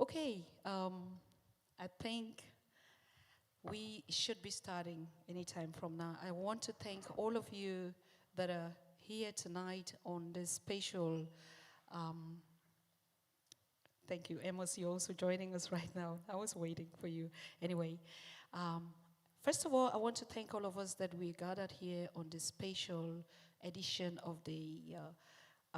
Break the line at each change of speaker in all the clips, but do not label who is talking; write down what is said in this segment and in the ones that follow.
Okay, I think we should be starting anytime from now. I want to thank all of you that are here tonight on this special. Um, Thank you, Amos. You're also joining us right now. I was waiting for you. Anyway, um, first of all, I want to thank all of us that we gathered here on this special edition of the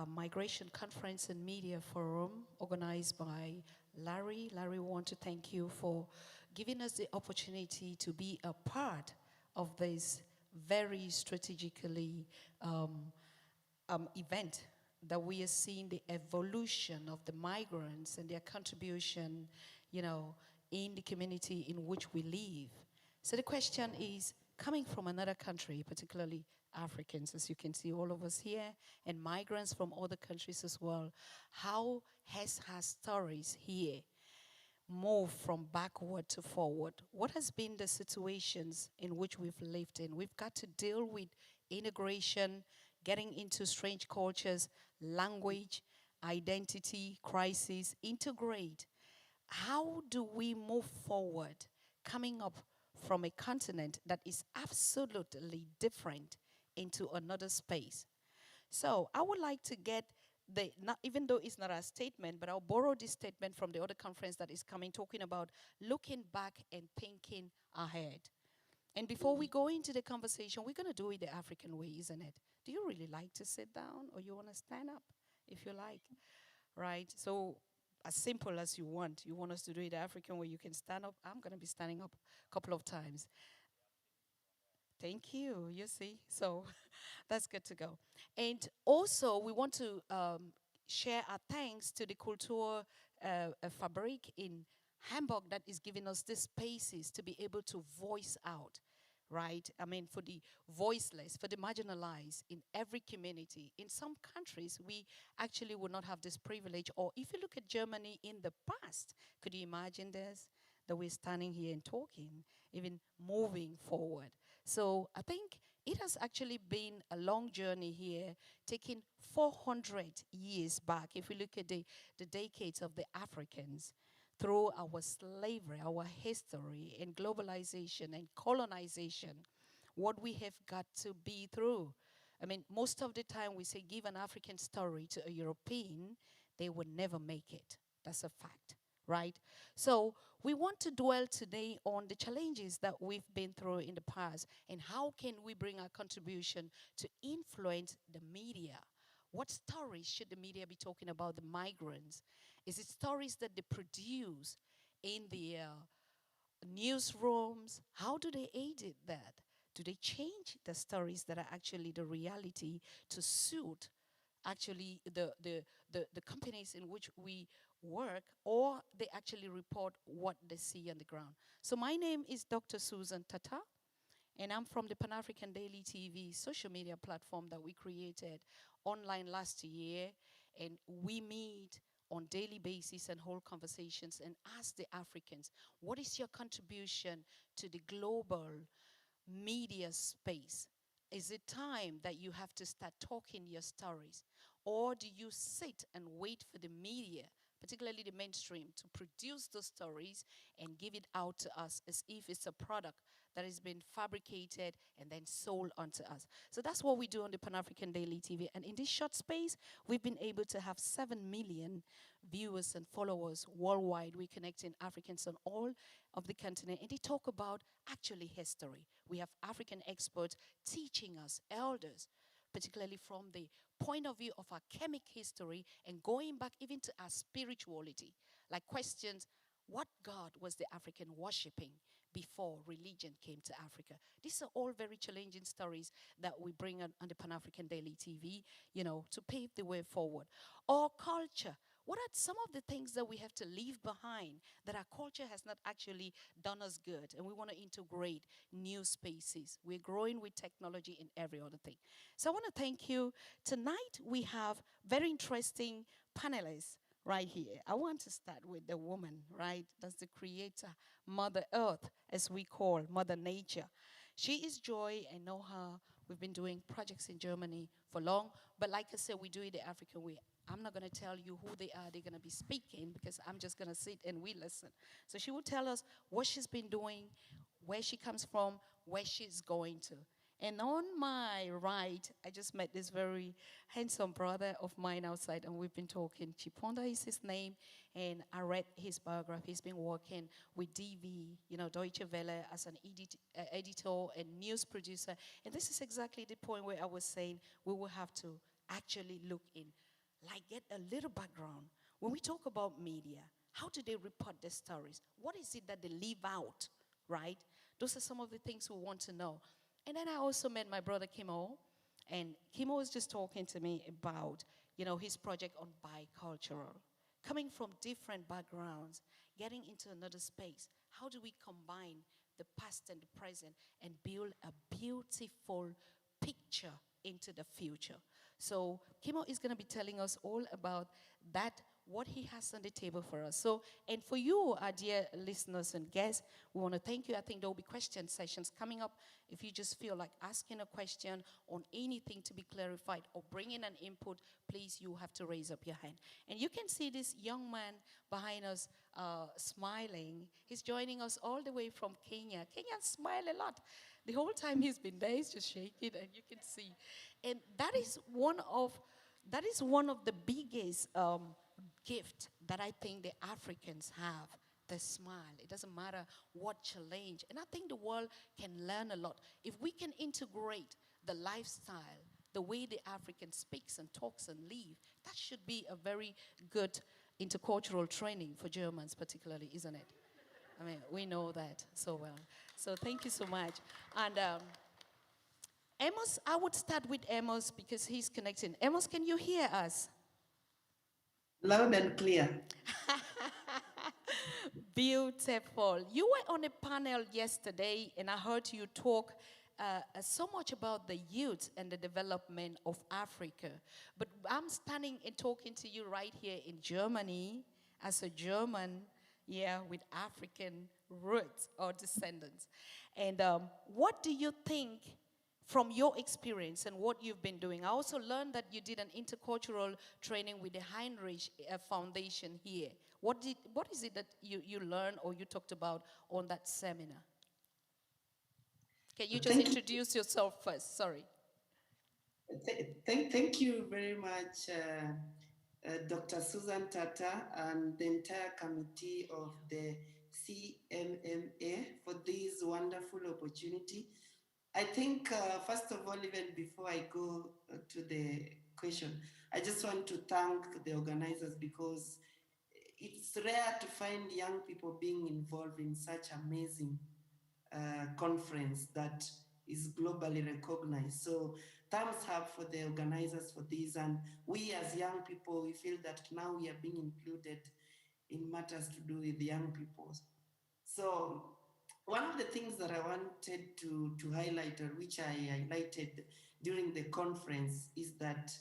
Migration Conference and Media Forum organized by Larry. Larry, we want to thank you for giving us the opportunity to be a part of this very strategically event that we are seeing the evolution of the migrants and their contribution, in the community in which we live. So the question is, coming from another country, particularly Africans, as you can see, all of us here, and migrants from other countries as well, how has our stories here moved from backward to forward? What has been the situations in which we've lived in? We've got to deal with integration, getting into strange cultures, language, identity, crisis, integrate. How do we move forward coming up from a continent that is absolutely different into another space? So I would like to get not, even though it's not a statement, but I'll borrow this statement from the other conference that is coming, talking about looking back and thinking ahead. And before we go into the conversation, we're going to do it the African way, isn't it? Do you really like to sit down or you want to stand up if you like? Right? So, as simple as you want. You want us to do it the African way, you can stand up. I'm going to be standing up a couple of times. Thank you. You see? So, that's good to go. And also, we want to share our thanks to the Kultur Fabrik in Hamburg that is giving us these spaces to be able to voice out, right? I mean, for the voiceless, for the marginalized in every community. In some countries, we actually would not have this privilege. Or if you look at Germany in the past, could you imagine this? That we're standing here and talking, even moving forward. So I think it has actually been a long journey here, taking 400 years back. If we look at the decades of the Africans, through our slavery, our history, and globalization and colonization, what we have got to be through. I mean, most of the time we say, give an African story to a European, they would never make it. That's a fact, right? So we want to dwell today on the challenges that we've been through in the past and how can we bring our contribution to influence the media. What stories should the media be talking about the migrants? Is it stories that they produce in the newsrooms? How do they aid it that? Do they change the stories that are actually the reality to suit actually the companies in which we work, or they actually report what they see on the ground? So my name is Dr. Susan Tatah, and I'm from the Pan-African Daily TV social media platform that we created online last year. And we meet on daily basis and hold conversations and ask the Africans, what is your contribution to the global media space? Is it time that you have to start talking your stories? Or do you sit and wait for the media, particularly the mainstream, to produce those stories and give it out to us as if it's a product that has been fabricated and then sold onto us? So that's what we do on the Pan-African Daily TV. And in this short space, we've been able to have 7 million viewers and followers worldwide. We're connecting Africans on all of the continent, and they talk about actually history. We have African experts teaching us, elders, particularly from the point of view of our chemic history and going back even to our spirituality, like questions, what God was the African worshipping before religion came to Africa? These are all very challenging stories that we bring on the Pan-African Daily TV, to pave the way forward. Or culture. What are some of the things that we have to leave behind that our culture has not actually done us good? And we want to integrate new spaces. We're growing with technology and every other thing. So I want to thank you. Tonight we have very interesting panelists right here. I want to start with the woman, right? That's the creator, Mother Earth, as we call Mother Nature. She is Joy. I know her. We've been doing projects in Germany for long. But like I said, we do it the African way. I'm not going to tell you who they are. They're going to be speaking because I'm just going to sit and we listen. So she will tell us what she's been doing, where she comes from, where she's going to. And on my right, I just met this very handsome brother of mine outside, and we've been talking. Chiponda is his name, and I read his biography. He's been working with DV, Deutsche Welle, as an editor and news producer. And this is exactly the point where I was saying we will have to actually look in, like get a little background. When we talk about media, how do they report their stories? What is it that they leave out, right? Those are some of the things we want to know. And then I also met my brother Kemo, and Kemo was just talking to me about, his project on bicultural. Coming from different backgrounds, getting into another space, how do we combine the past and the present and build a beautiful picture into the future? So Kemo is going to be telling us all about that, what he has on the table for us. So, and for you, our dear listeners and guests, we want to thank you. I think there will be question sessions coming up. If you just feel like asking a question on anything to be clarified or bringing an input, please, you have to raise up your hand. And you can see this young man behind us smiling. He's joining us all the way from Kenya. Kenyans smile a lot. The whole time he's been there, he's just shaking, and you can see. And that is one of the biggest gift that I think the Africans have, the smile. It doesn't matter what challenge. And I think the world can learn a lot. If we can integrate the lifestyle, the way the African speaks and talks and live, that should be a very good intercultural training for Germans particularly, isn't it? I mean, we know that so well. So thank you so much. And Amos, I would start with Amos because he's connecting. Amos, can you hear us?
Loud and clear.
Beautiful. You were on a panel yesterday, and I heard you talk so much about the youth and the development of Africa. But I'm standing and talking to you right here in Germany as a German, with African roots or descendants. And what do you think, from your experience and what you've been doing? I also learned that you did an intercultural training with the Heinrich Foundation here. What is it that you learned or you talked about on that seminar? Can you just introduce yourself first? Sorry.
Thank you very much, Dr. Susan Tatah and the entire committee of the CMMA for this wonderful opportunity. I think, first of all, even before I go to the question, I just want to thank the organizers because it's rare to find young people being involved in such amazing conference that is globally recognized. So thumbs up for the organizers for this. And we as young people, we feel that now we are being included in matters to do with young people. So one of the things that I wanted to highlight, or which I highlighted during the conference, is that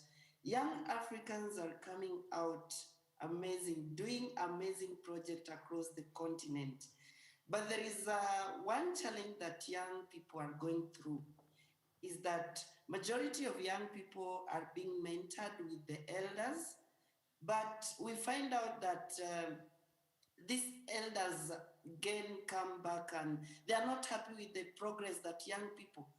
young Africans are coming out amazing, doing amazing projects across the continent. But there is one challenge that young people are going through, is that majority of young people are being mentored with the elders, but we find out that these elders again come back and they are not happy with the progress that young people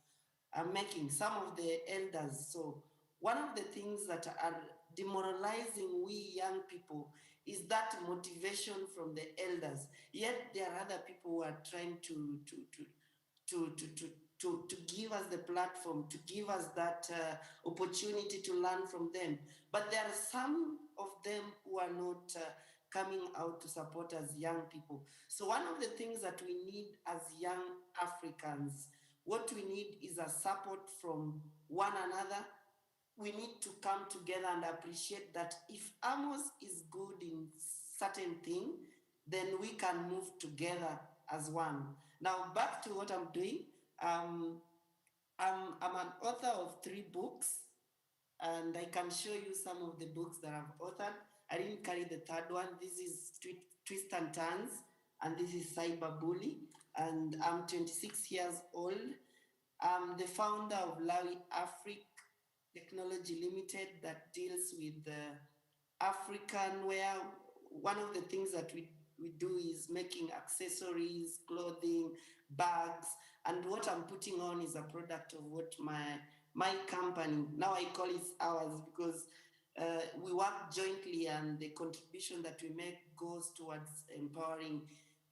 are making, some of the elders. So one of the things that are demoralizing we young people is that motivation from the elders. Yet there are other people who are trying to give us the platform, to give us that opportunity to learn from them. But there are some of them who are not coming out to support us young people. So one of the things that we need as young Africans, what we need is a support from one another. We need to come together and appreciate that if Amos is good in certain thing, then we can move together as one. Now back to what I'm doing. I'm an author of 3 books, and I can show you some of the books that I've authored. I didn't carry the 3rd one. This is Twist and Turns, and this is Cyberbully, and I'm 26 years old. I'm the founder of Lawy Afrik Technology Limited that deals with African, where one of the things that we do is making accessories, clothing, bags, and what I'm putting on is a product of what my company, now I call it ours, because we work jointly, and the contribution that we make goes towards empowering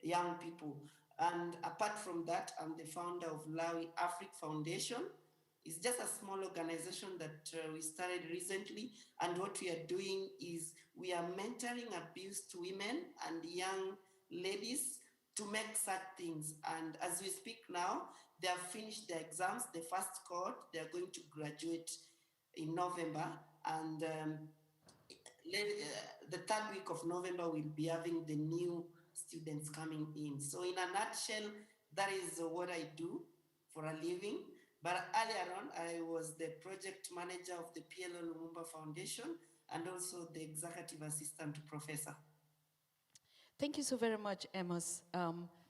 young people. And apart from that, I'm the founder of Lawy Afrik Foundation. It's just a small organization that we started recently, and what we are doing is we are mentoring abused women and young ladies to make such things. And as we speak now, they have finished their exams, the first cohort, they are going to graduate in November, and the third week of November, we'll be having the new students coming in. So in a nutshell, that is what I do for a living. But earlier on, I was the project manager of the PLO Lumumba Foundation and also the executive assistant to professor.
Thank you so very much, Amos.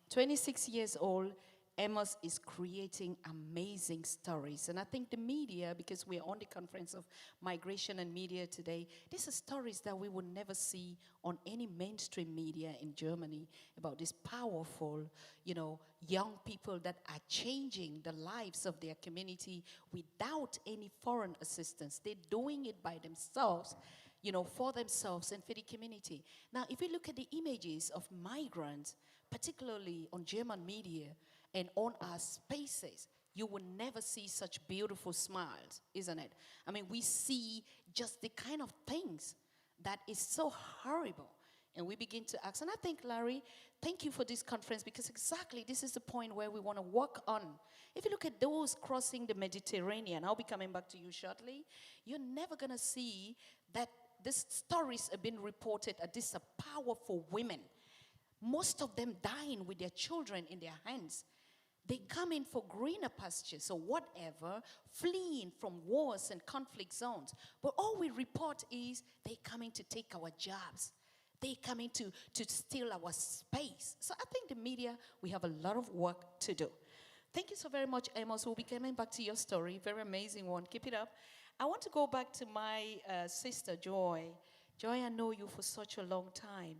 26 years old, Amos is creating amazing stories. And I think the media, because we're on the conference of migration and media today, these are stories that we would never see on any mainstream media in Germany about these powerful, young people that are changing the lives of their community without any foreign assistance. They're doing it by themselves, for themselves and for the community. Now, if you look at the images of migrants, particularly on German media and on our spaces, you will never see such beautiful smiles, isn't it? I mean, we see just the kind of things that is so horrible. And we begin to ask. And I think, Larry, thank you for this conference, because exactly this is the point where we want to work on. If you look at those crossing the Mediterranean, I'll be coming back to you shortly, you're never going to see that these stories have been reported that these are powerful women, most of them dying with their children in their hands. They come in for greener pastures or whatever, fleeing from wars and conflict zones. But all we report is they coming to take our jobs. They coming to steal our space. So I think the media, we have a lot of work to do. Thank you so very much, Amos. We'll be coming back to your story. Very amazing one. Keep it up. I want to go back to my sister, Joy. Joy, I know you for such a long time.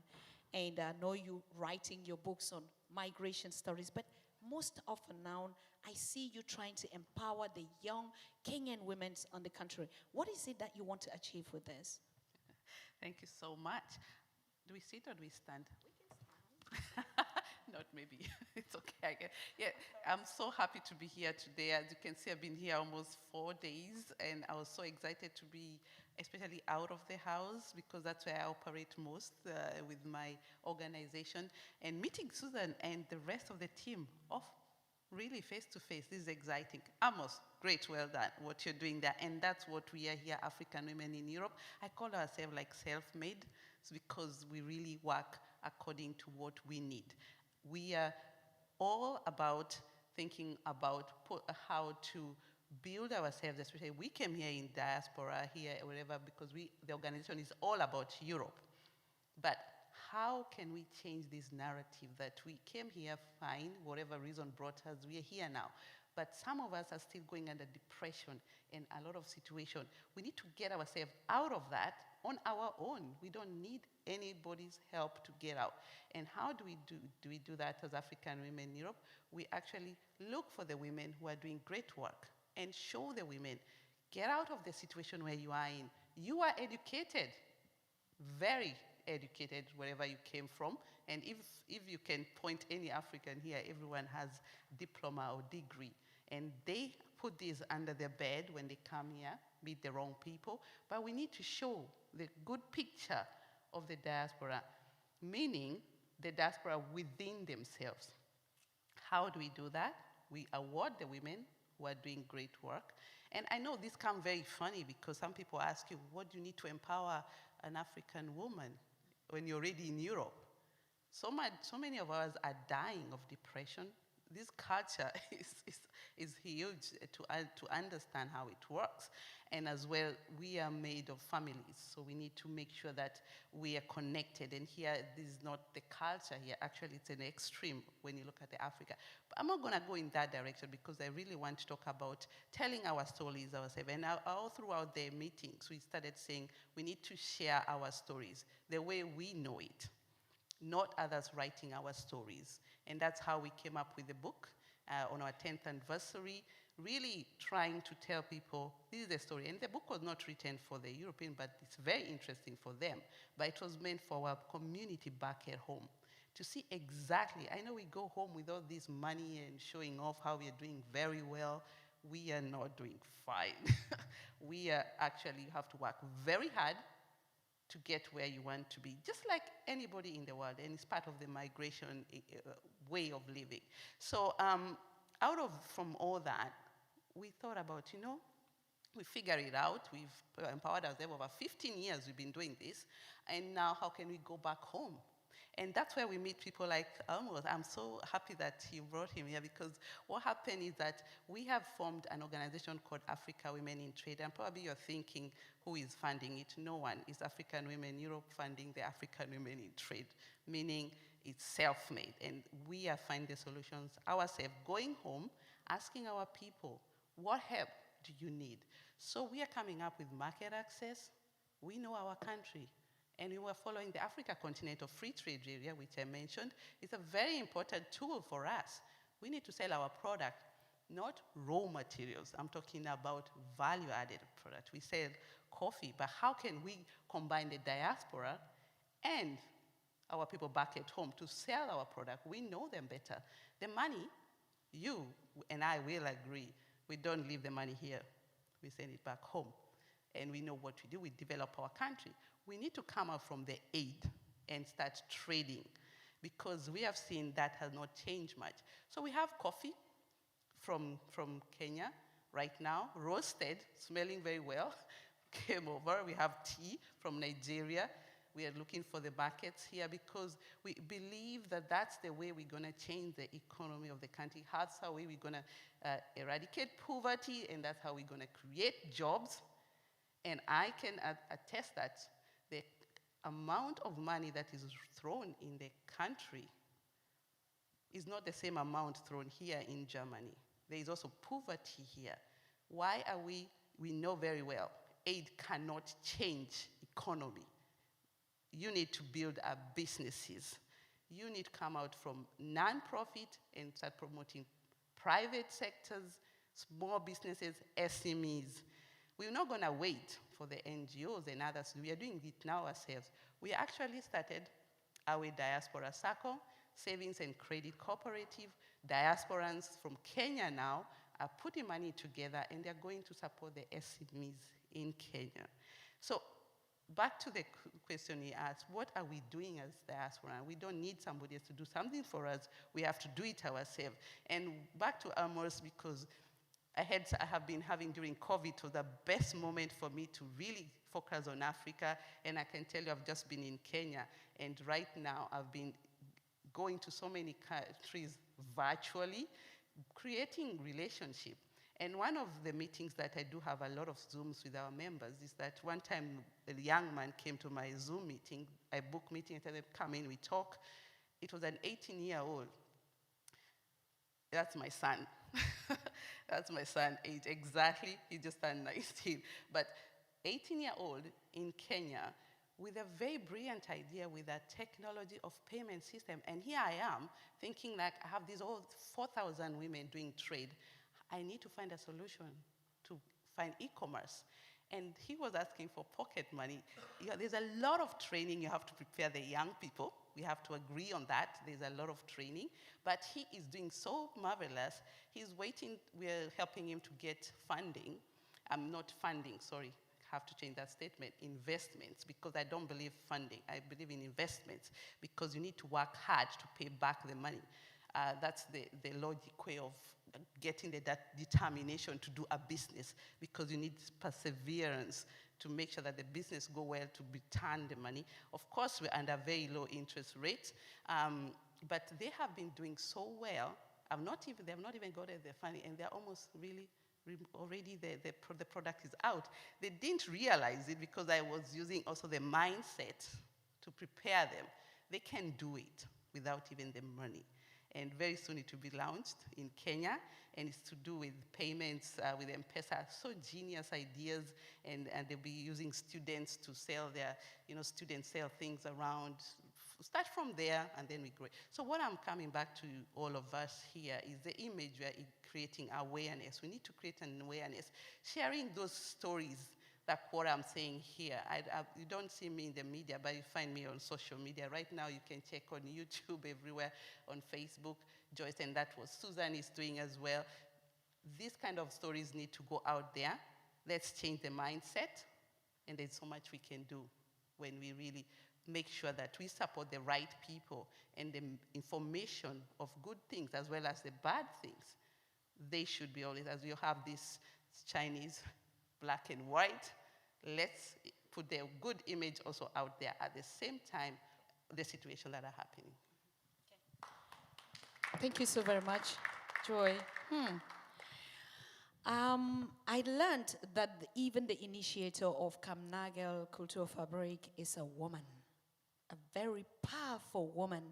And I know you writing your books on migration stories. But most often now, I see you trying to empower the young Kenyan women on the country. What is it that you want to achieve with this?
Thank you so much. Do we sit or do we stand?
We can stand.
Not maybe. It's okay. Yeah, I'm so happy to be here today. As you can see, I've been here almost 4 days, and I was so excited to be especially out of the house, because that's where I operate most with my organization. And meeting Susan and the rest of the team off really face to face, this is exciting. Amos, great, well done, what you're doing there. And that's what we are here, African women in Europe. I call ourselves like self-made, because we really work according to what we need. We are all about thinking about how to build ourselves, especially we came here in diaspora, here, wherever, because the organization is all about Europe. But how can we change this narrative that we came here fine, whatever reason brought us, we are here now. But some of us are still going under depression in a lot of situations. We need to get ourselves out of that on our own. We don't need anybody's help to get out. And how do we do that as African women in Europe? We actually look for the women who are doing great work and show the women, get out of the situation where you are in. You are educated, very educated, wherever you came from. And if you can point any African here, everyone has diploma or degree. And they put this under their bed when they come here, meet the wrong people. But we need to show the good picture of the diaspora, meaning the diaspora within themselves. How do we do that? We award the women who are doing great work. And I know this comes very funny, because some people ask you, what do you need to empower an African woman when you're already in Europe? So many of us are dying of depression. this culture is huge to understand how it works. And as well, we are made of families, so we need to make sure that we are connected. And here, this is not the culture here. Actually, it's an extreme when you look at the Africa. But I'm not going to go in that direction because I really want to talk about telling our stories ourselves. And all throughout the meetings, we started saying we need to share our stories the way we know it, not others writing our stories. And that's how we came up with the book on our 10th anniversary, really trying to tell people, this is the story. And the book was not written for the European, but it's very interesting for them. But it was meant for our community back at home to see exactly. I know we go home with all this money and showing off how we are doing very well. We are not doing fine. We are actually have to work very hard to get where you want to be, just like anybody in the world, and it's part of the migration way of living. So from all that, we thought about, we figured it out. We've empowered ourselves. Over 15 years we've been doing this, and now how can we go back home? And that's where we meet people like Amos. I'm so happy that you brought him here, because what happened is that we have formed an organization called Africa Women in Trade, and probably you're thinking, who is funding it? No one. It's African Women Europe funding the African Women in Trade, meaning it's self-made, and we are finding the solutions ourselves, going home, asking our people, what help do you need? So we are coming up with market access. We know our country. And we were following the Africa Continental Free Trade Area, which I mentioned. It's a very important tool for us. We need to sell our product, not raw materials. I'm talking about value-added product. We sell coffee, but how can we combine the diaspora and our people back at home to sell our product? We know them better. The money, you and I will agree, we don't leave the money here. We send it back home. And we know what we do. We develop our country. We need to come out from the aid and start trading, because we have seen that has not changed much. So we have coffee from Kenya right now, roasted, smelling very well. Came over. We have tea from Nigeria. We are looking for the markets here because we believe that that's the way we're going to change the economy of the country. That's how we're going to eradicate poverty, and that's how we're going to create jobs. And I can attest that the amount of money that is thrown in the country is not the same amount thrown here in Germany. There is also poverty here. Why are we know very well, aid cannot change economy. You need to build up businesses. You need to come out from non-profit and start promoting private sectors, small businesses, SMEs. We're not going to wait for the NGOs and others. We are doing it now ourselves. We actually started our Diaspora Circle, Savings and Credit Cooperative. Diasporans from Kenya now are putting money together, and they're going to support the SMEs in Kenya. So back to the question he asked, what are we doing as diaspora? We don't need somebody else to do something for us. We have to do it ourselves. And back to Amos, because I have been having during COVID, it was the best moment for me to really focus on Africa. And I can tell you I've just been in Kenya. And right now I've been going to so many countries virtually, creating relationship. And one of the meetings that I do have a lot of Zooms with our members is that one time a young man came to my Zoom meeting, I booked meeting, and said, come in, we talk. It was an 18-year-old. That's my son. That's my son age, exactly. He just turned 19. But 18-year-old in Kenya with a very brilliant idea with a technology of payment system. And here I am thinking like I have these all 4,000 women doing trade. I need to find a solution to find e-commerce. And he was asking for pocket money. There's a lot of training you have to prepare the young people. We have to agree on that. There's a lot of training. But he is doing so marvelous. He's waiting. We're helping him to get funding. Not funding, sorry. I have to change that statement. Investments, because I don't believe funding. I believe in investments, because you need to work hard to pay back the money. That's the logic way of getting that determination to do a business, because you need perseverance to make sure that the business go well, to return the money. Of course, we're under very low interest rates, but they have been doing so well. they have not even got their funding, and they're almost really already the product is out. They didn't realize it because I was using also the mindset to prepare them. They can do it without even the money. And very soon it will be launched in Kenya, and it's to do with payments with M-Pesa. So genius ideas, and they'll be using students to sell their, students sell things around. Start from there, and then we grow. So what I'm coming back to all of us here is the image we are creating awareness. We need to create an awareness, sharing those stories. That's what I'm saying here. You don't see me in the media, but you find me on social media. Right now, you can check on YouTube everywhere, on Facebook, Joyce, and that was Susan is doing as well. These kind of stories need to go out there. Let's change the mindset, and there's so much we can do when we really make sure that we support the right people and the information of good things as well as the bad things. They should be always, as you have this Chinese black and white, let's put the good image also out there at the same time, the situations that are happening.
Okay. Thank you so very much, Joy. I learned that even the initiator of Kamnagel Cultural Fabric is a woman, a very powerful woman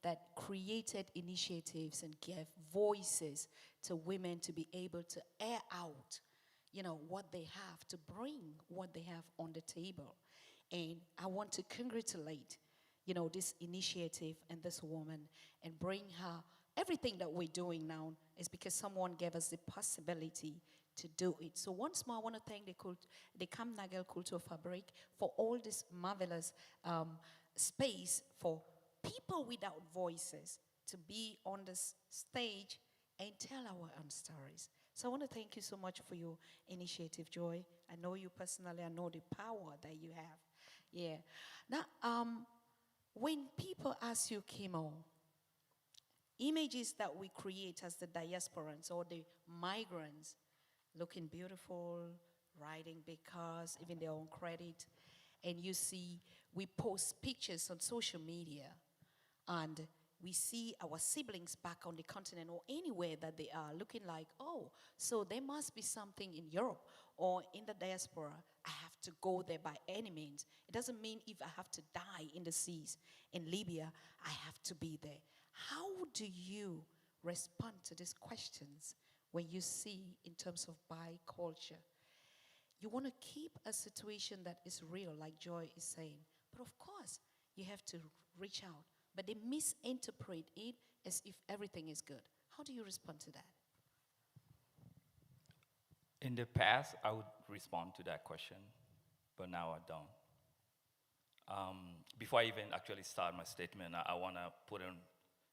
that created initiatives and gave voices to women to be able to air out what they have, to bring what they have on the table. And I want to congratulate, this initiative and this woman and bring her. Everything that we're doing now is because someone gave us the possibility to do it. So once more, I want to thank the Kamnagel Cultural Fabric for all this marvelous space for people without voices to be on this stage and tell our own stories. So I want to thank you so much for your initiative, Joy. I know you personally. I know the power that you have. Yeah. Now, when people ask you, Kemo, images that we create as the diasporans or the migrants, looking beautiful, riding big cars, even their own credit, and you see we post pictures on social media, and we see our siblings back on the continent or anywhere that they are looking like, oh, so there must be something in Europe or in the diaspora. I have to go there by any means. It doesn't mean if I have to die in the seas in Libya, I have to be there. How do you respond to these questions when you see in terms of biculture? You want to keep a situation that is real, like Joy is saying. But of course, you have to reach out. But they misinterpret it as if everything is good. How do you respond to that?
In the past, I would respond to that question, but now I don't. Before I even actually start my statement, I want to put in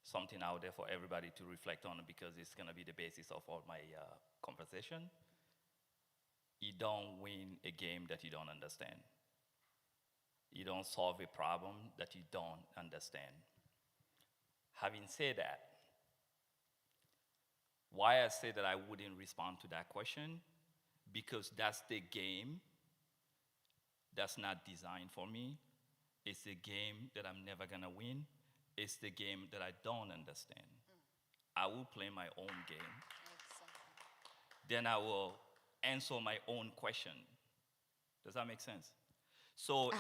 something out there for everybody to reflect on, because it's going to be the basis of all my conversation. You don't win a game that you don't understand. You don't solve a problem that you don't understand. Having said that, why I say that I wouldn't respond to that question, because that's the game that's not designed for me. It's the game that I'm never gonna win. It's the game that I don't understand. I will play my own game. Then I will answer my own question. Does that make sense? So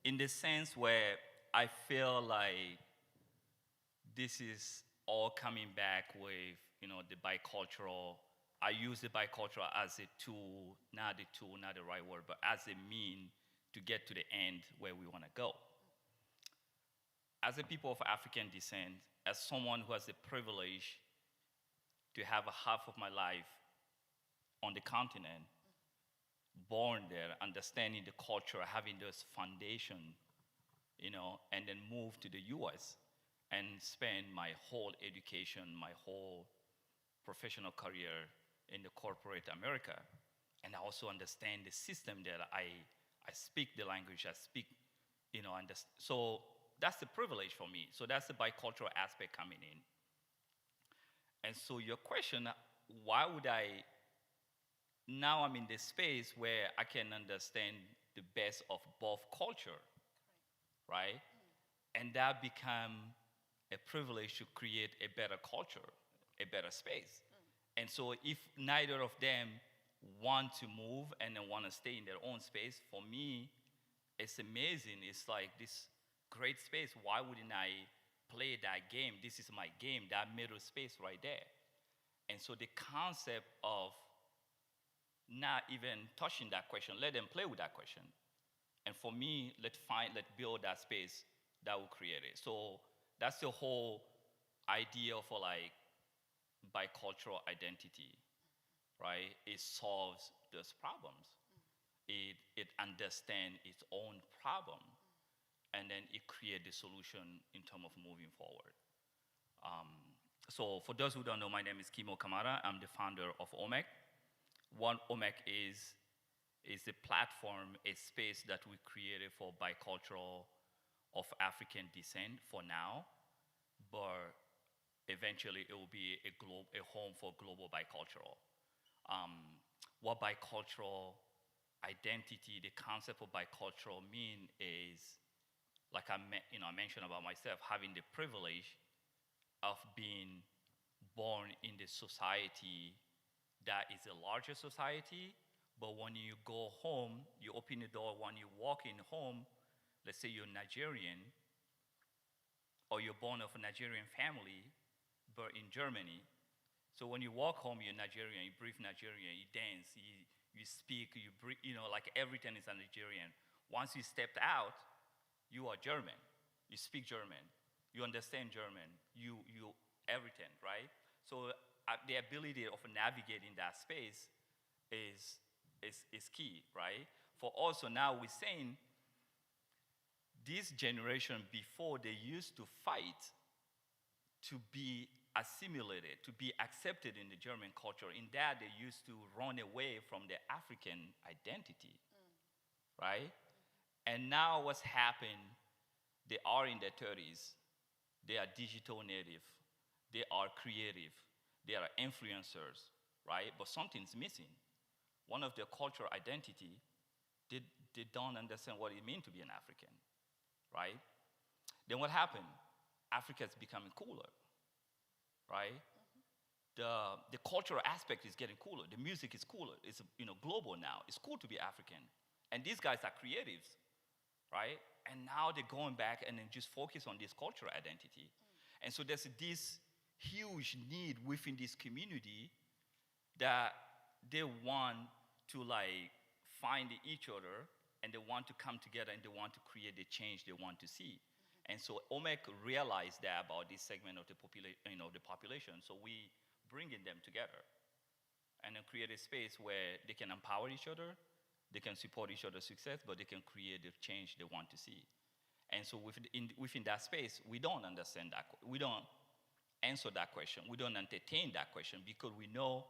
in this sense where I feel like this is all coming back with, the bicultural. I use the bicultural as a tool, not the right word, but as a mean to get to the end where we want to go. As a people of African descent, as someone who has the privilege to have a half of my life on the continent, born there, understanding the culture, having this foundation, and then move to the US and spend my whole education, my whole professional career in the corporate America. And I also understand the system that I speak the language, I speak, so that's the privilege for me. So that's the bicultural aspect coming in. And so your question, why would now I'm in this space where I can understand the best of both culture, right? And that become a privilege to create a better culture. a better space. And so if neither of them want to move and then want to stay in their own space, for me, it's amazing. It's like this great space. Why wouldn't I play that game? This is my game, that middle space right there. And so the concept of not even touching that question, let them play with that question. And for me, let's build that space that will create it. So that's the whole idea for like bicultural identity, right? It solves those problems. It understands its own problem, and then it creates the solution in terms of moving forward. So for those who don't know, my name is Kemo Camara. I'm the founder of Omek. What Omek is a platform, a space that we created for bicultural of African descent for now, but eventually it will be a home for global bicultural. What bicultural identity, the concept of bicultural mean is, like I mentioned about myself, having the privilege of being born in the society that is a larger society, but when you go home, you open the door, when you walk in home, let's say you're Nigerian, or you're born of a Nigerian family, but in Germany. So when you walk home, you're Nigerian, you breathe Nigerian, you dance, you speak, you breathe, like everything is a Nigerian. Once you stepped out, you are German. You speak German. You understand German. You everything, right? So the ability of navigating that space is key, right? For also now we're saying this generation before, they used to fight to be assimilated, to be accepted in the German culture. In that, they used to run away from the African identity, right? And now what's happened, they are in their 30s, they are digital native, they are creative, they are influencers, right? But something's missing. One of their cultural identity, they don't understand what it means to be an African, right? Then what happened? Africa is becoming cooler, right? The cultural aspect is getting cooler. The music is cooler. It's global now. It's cool to be African. And these guys are creatives, right? And now they're going back and then just focus on this cultural identity. And so there's this huge need within this community that they want to like find each other, and they want to come together, and they want to create the change they want to see. And so Omek realized that about this segment of the population. So we bringing them together and then create a space where they can empower each other, they can support each other's success, but they can create the change they want to see. And so within that space, we don't understand that. We don't answer that question. We don't entertain that question because we know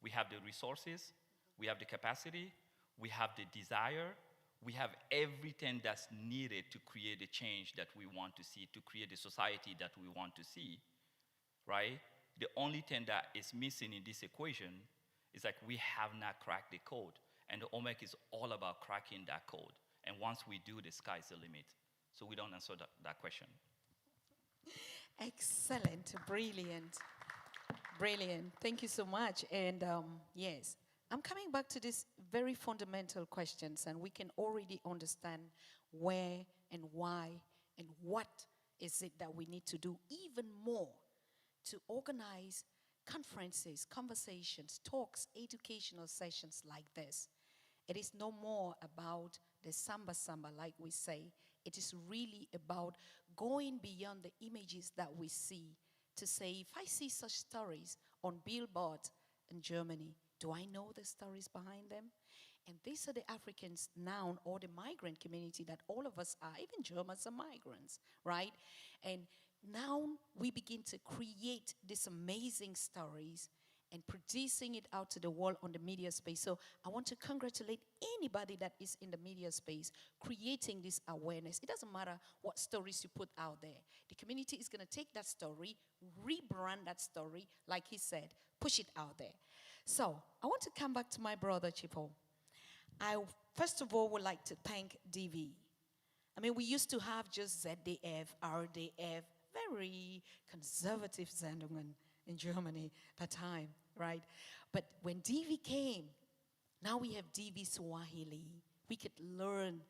we have the resources, we have the capacity, we have the desire, we have everything that's needed to create the change that we want to see, to create the society that we want to see, right? The only thing that is missing in this equation is like we have not cracked the code. And the Omek is all about cracking that code. And once we do, the sky's the limit. So we don't answer that question.
Excellent, brilliant, brilliant. Thank you so much. And yes, I'm coming back to these very fundamental questions, and we can already understand where and why and what is it that we need to do even more to organize conferences, conversations, talks, educational sessions like this. It is no more about the samba, like we say. It is really about going beyond the images that we see to say, if I see such stories on billboards in Germany, do I know the stories behind them? And these are the Africans now, or the migrant community that all of us are, even Germans are migrants, right? And now we begin to create these amazing stories and producing it out to the world on the media space. So I want to congratulate anybody that is in the media space creating this awareness. It doesn't matter what stories you put out there. The community is going to take that story, rebrand that story, like he said, push it out there. So I want to come back to my brother, Chipo. I, first of all, would like to thank DV. I mean, we used to have just ZDF, RDF, very conservative Sendungen. in Germany that time, right? But when DV came, now we have DV Swahili. We could learn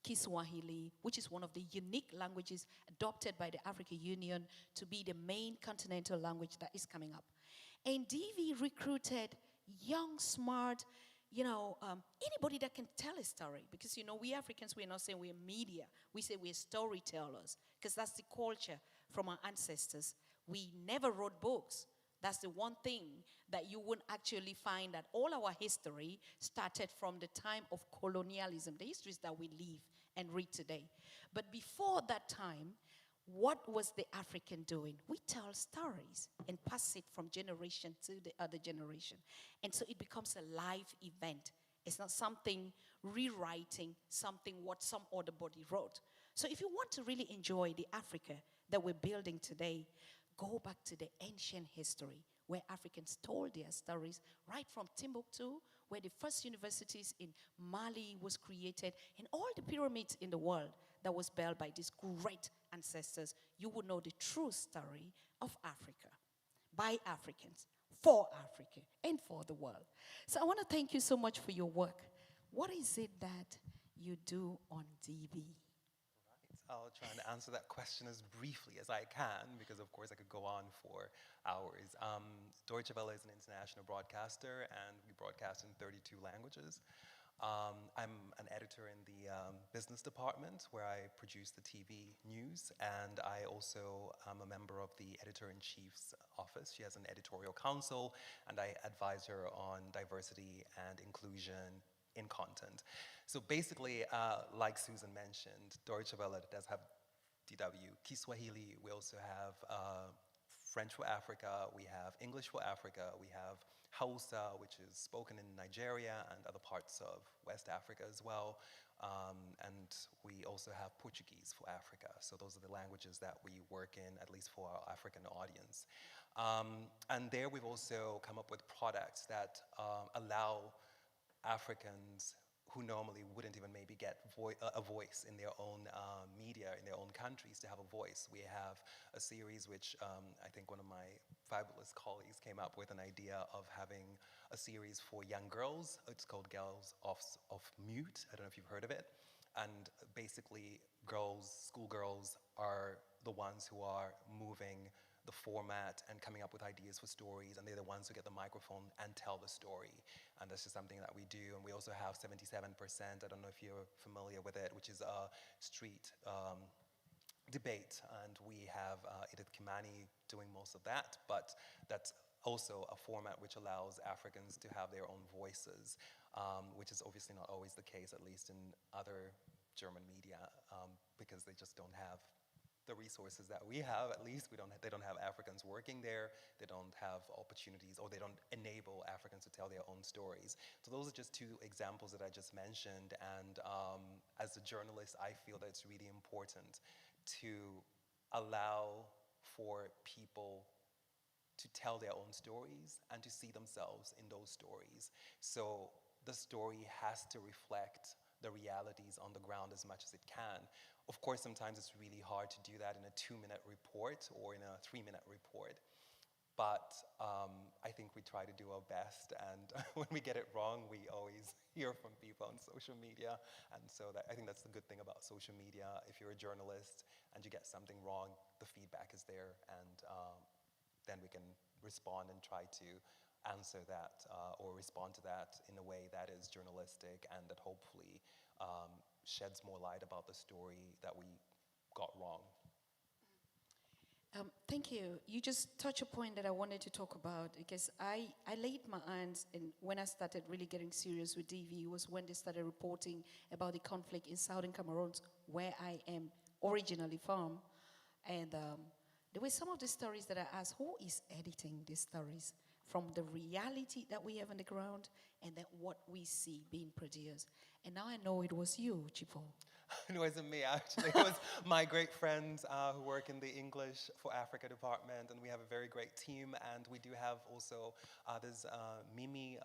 Kiswahili, which is one of the unique languages adopted by the African Union to be the main continental language that is coming up. And DV recruited young, smart, anybody that can tell a story. Because, we Africans, we're not saying we're media. We say we're storytellers, because that's the culture from our ancestors. We never wrote books. That's the one thing that you wouldn't actually find, that all our history started from the time of colonialism, the histories that we live and read today. But before that time, what was the African doing? We tell stories and pass it from generation to the other generation. And so it becomes a live event. It's not something rewriting something what some other body wrote. So if you want to really enjoy the Africa that we're building today, go back to the ancient history where Africans told their stories, right from Timbuktu, where the first universities in Mali was created, and all the pyramids in the world that was built by these great ancestors. You would know the true story of Africa, by Africans, for Africa, and for the world. So I want to thank you so much for your work. What is it that you do on DV?
I'll try and answer that question as briefly as I can, because of course I could go on for hours. Deutsche Welle is an international broadcaster, and we broadcast in 32 languages. I'm an editor in the business department, where I produce the TV news, and I also am a member of the editor-in-chief's office. She has an editorial council, and I advise her on diversity and inclusion in content. So basically, like Susan mentioned, Deutsche Welle does have DW Kiswahili. We also have French for Africa. We have English for Africa. We have Hausa, which is spoken in Nigeria and other parts of West Africa as well. And we also have Portuguese for Africa. So those are the languages that we work in, at least for our African audience. And there we've also come up with products that allow Africans who normally wouldn't even maybe get a voice in their own media, in their own countries, to have a voice. We have a series which I think one of my fabulous colleagues came up with an idea of having a series for young girls. It's called Girls of Mute. I don't know if you've heard of it. And basically, schoolgirls are the ones who are moving the format and coming up with ideas for stories, and they're the ones who get the microphone and tell the story. And that's just something that we do. And we also have 77%, I don't know if you're familiar with it, which is a street debate. And we have Edith Kimani doing most of that, but that's also a format which allows Africans to have their own voices, which is obviously not always the case, at least in other German media, because they just don't have the resources that we have. At least they don't have Africans working there, they don't have opportunities, or they don't enable Africans to tell their own stories. So those are just two examples that I just mentioned, and as a journalist, I feel that it's really important to allow for people to tell their own stories and to see themselves in those stories. So the story has to reflect the realities on the ground as much as it can. Of course, sometimes it's really hard to do that in a 2-minute report or in a 3-minute report. But I think we try to do our best, and when we get it wrong, we always hear from people on social media. And so I think that's the good thing about social media. If you're a journalist and you get something wrong, the feedback is there, and then we can respond and try to answer that or respond to that in a way that is journalistic and that hopefully sheds more light about the story that we got wrong.
Thank you. You just touched a point that I wanted to talk about, because I laid my hands, and when I started really getting serious with DV was when they started reporting about the conflict in southern Cameroon, where I am originally from. And there were some of the stories that I asked, who is editing these stories? From the reality that we have on the ground and then what we see being produced. And now I know it was you, Chipo.
It wasn't me, actually. It was my great friends who work in the English for Africa department, and we have a very great team. And we do have also, there's Mimi,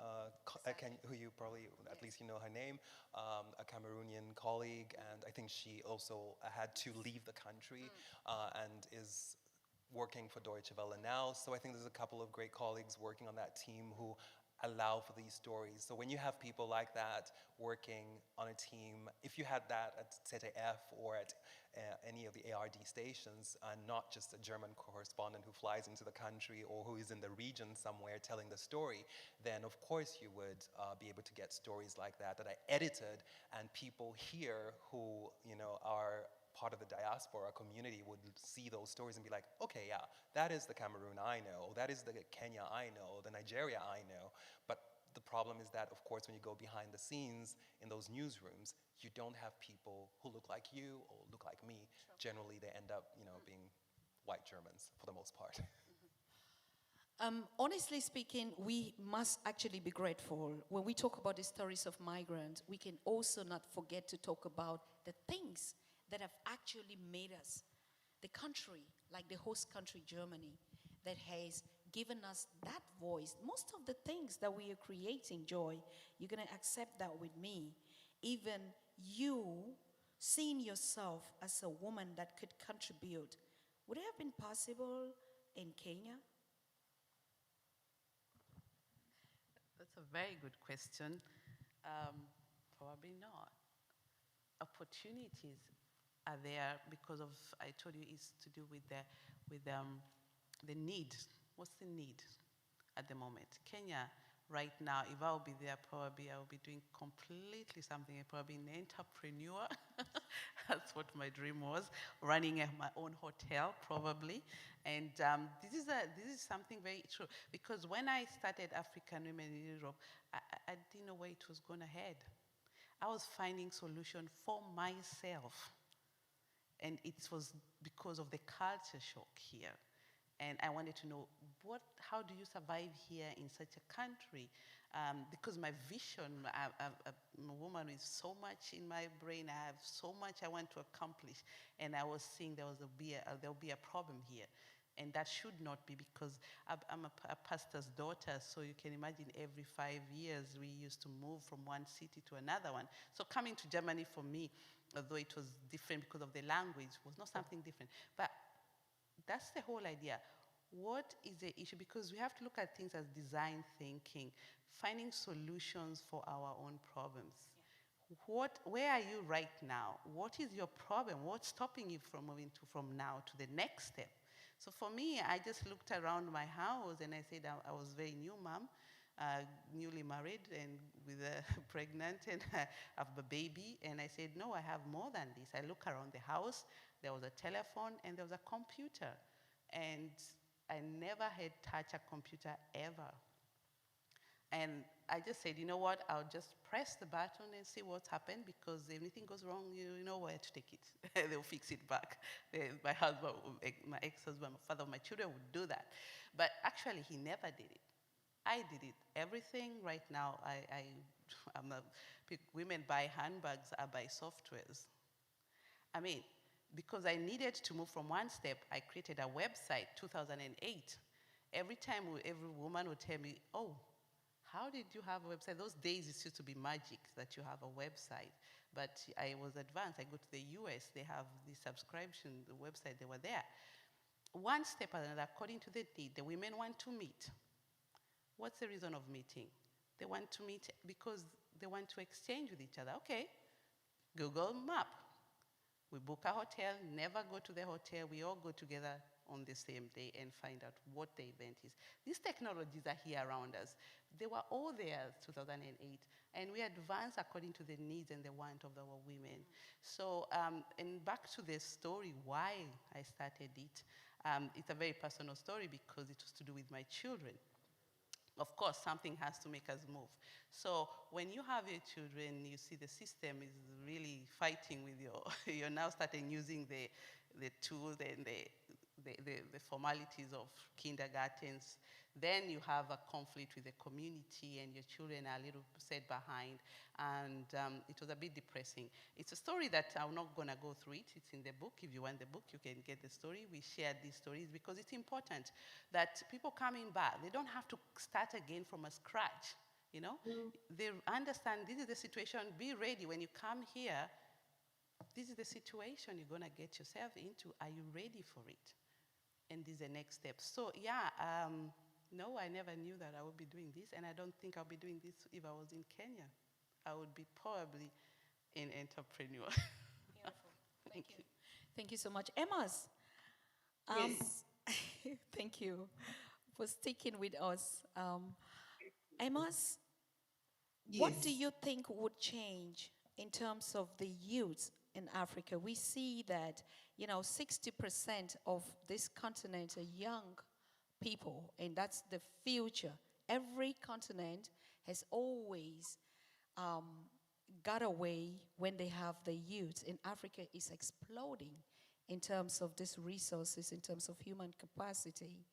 who you probably, at least you know her name, a Cameroonian colleague, and I think she also had to leave the country and is working for Deutsche Welle now. So I think there's a couple of great colleagues working on that team who allow for these stories. So when you have people like that working on a team, if you had that at ZDF or at any of the ARD stations, and not just a German correspondent who flies into the country or who is in the region somewhere telling the story, then of course you would be able to get stories like that are edited, and people here who are part of the diaspora community would see those stories and be like, okay, yeah, that is the Cameroon I know, that is the Kenya I know, the Nigeria I know. But the problem is that, of course, when you go behind the scenes in those newsrooms, you don't have people who look like you or look like me. Sure. Generally, they end up, being white Germans for the most part.
Honestly speaking, we must actually be grateful. When we talk about the stories of migrants, we can also not forget to talk about the things that have actually made us the country, like the host country, Germany, that has given us that voice. Most of the things that we are creating, Joy, you're going to accept that with me. Even you seeing yourself as a woman that could contribute, would it have been possible in Kenya?
That's a very good question. Probably not. Opportunities are there because of, I told you, it's to do with the need. What's the need at the moment? Kenya, right now, if I'll be there, probably I'll be doing completely something, probably an entrepreneur. That's what my dream was, running my own hotel, probably. And this is something very true, because when I started African Women in Europe, I didn't know where it was going to head. I was finding solutions for myself. And it was because of the culture shock here. And I wanted to know, how do you survive here in such a country? Because my vision, I'm a woman with so much in my brain, I have so much I want to accomplish. And I was seeing there'll be a problem here. And that should not be, because I'm a pastor's daughter, so you can imagine every 5 years we used to move from one city to another one. So coming to Germany for me, although it was different because of the language, was not something different. But that's the whole idea. What is the issue? Because we have to look at things as design thinking, finding solutions for our own problems. Yeah. Where are you right now? What is your problem? What's stopping you from moving from now to the next step? So for me, I just looked around my house and I said, I was very new mom, newly married and with pregnant, and I have a baby. And I said, no, I have more than this. I look around the house. There was a telephone and there was a computer. And I never had touched a computer ever. And I just said, you know what, I'll just press the button and see what's happened, because if anything goes wrong, you know where to take it. They'll fix it back. My husband, my ex-husband, my father, my children would do that. But actually, he never did it. I did it. Everything right now, women buy handbags, I buy softwares. I mean, because I needed to move from one step, I created a website, 2008. Every time every woman would tell me, oh, how did you have a website? Those days it used to be magic that you have a website. But I was advanced. I go to the US, they have the subscription, the website, they were there. One step or another, according to the need, the women want to meet. What's the reason of meeting? They want to meet because they want to exchange with each other. Okay, Google Map. We book a hotel, never go to the hotel. We all go together on the same day and find out what the event is. These technologies are here around us. They were all there 2008, and we advanced according to the needs and the want of our women. So, and back to the story, why I started it. It's a very personal story because it was to do with my children. Of course, something has to make us move. So when you have your children, you see the system is really fighting with you're now starting using the tools and the formalities of kindergartens. Then you have a conflict with the community and your children are a little set behind. And it was a bit depressing. It's a story that I'm not gonna go through it. It's in the book. If you want the book, you can get the story. We shared these stories because it's important that people coming back, they don't have to start again from a scratch, you know? They understand this is the situation, be ready. When you come here, this is the situation you're gonna get yourself into. Are you ready for it? and this is the next step. So yeah, no, I never knew that I would be doing this, and I don't think I'll be doing this if I was in Kenya. I would be probably an entrepreneur.
Beautiful. Thank you. Thank you so much. Amos.
Yes.
Thank you for sticking with us. Amos, what do
Yes.
you think would change in terms of the youth in Africa? We see that, 60% of this continent are young people, and that's the future. Every continent has always got away when they have the youth. In Africa, is exploding in terms of these resources, in terms of human capacity.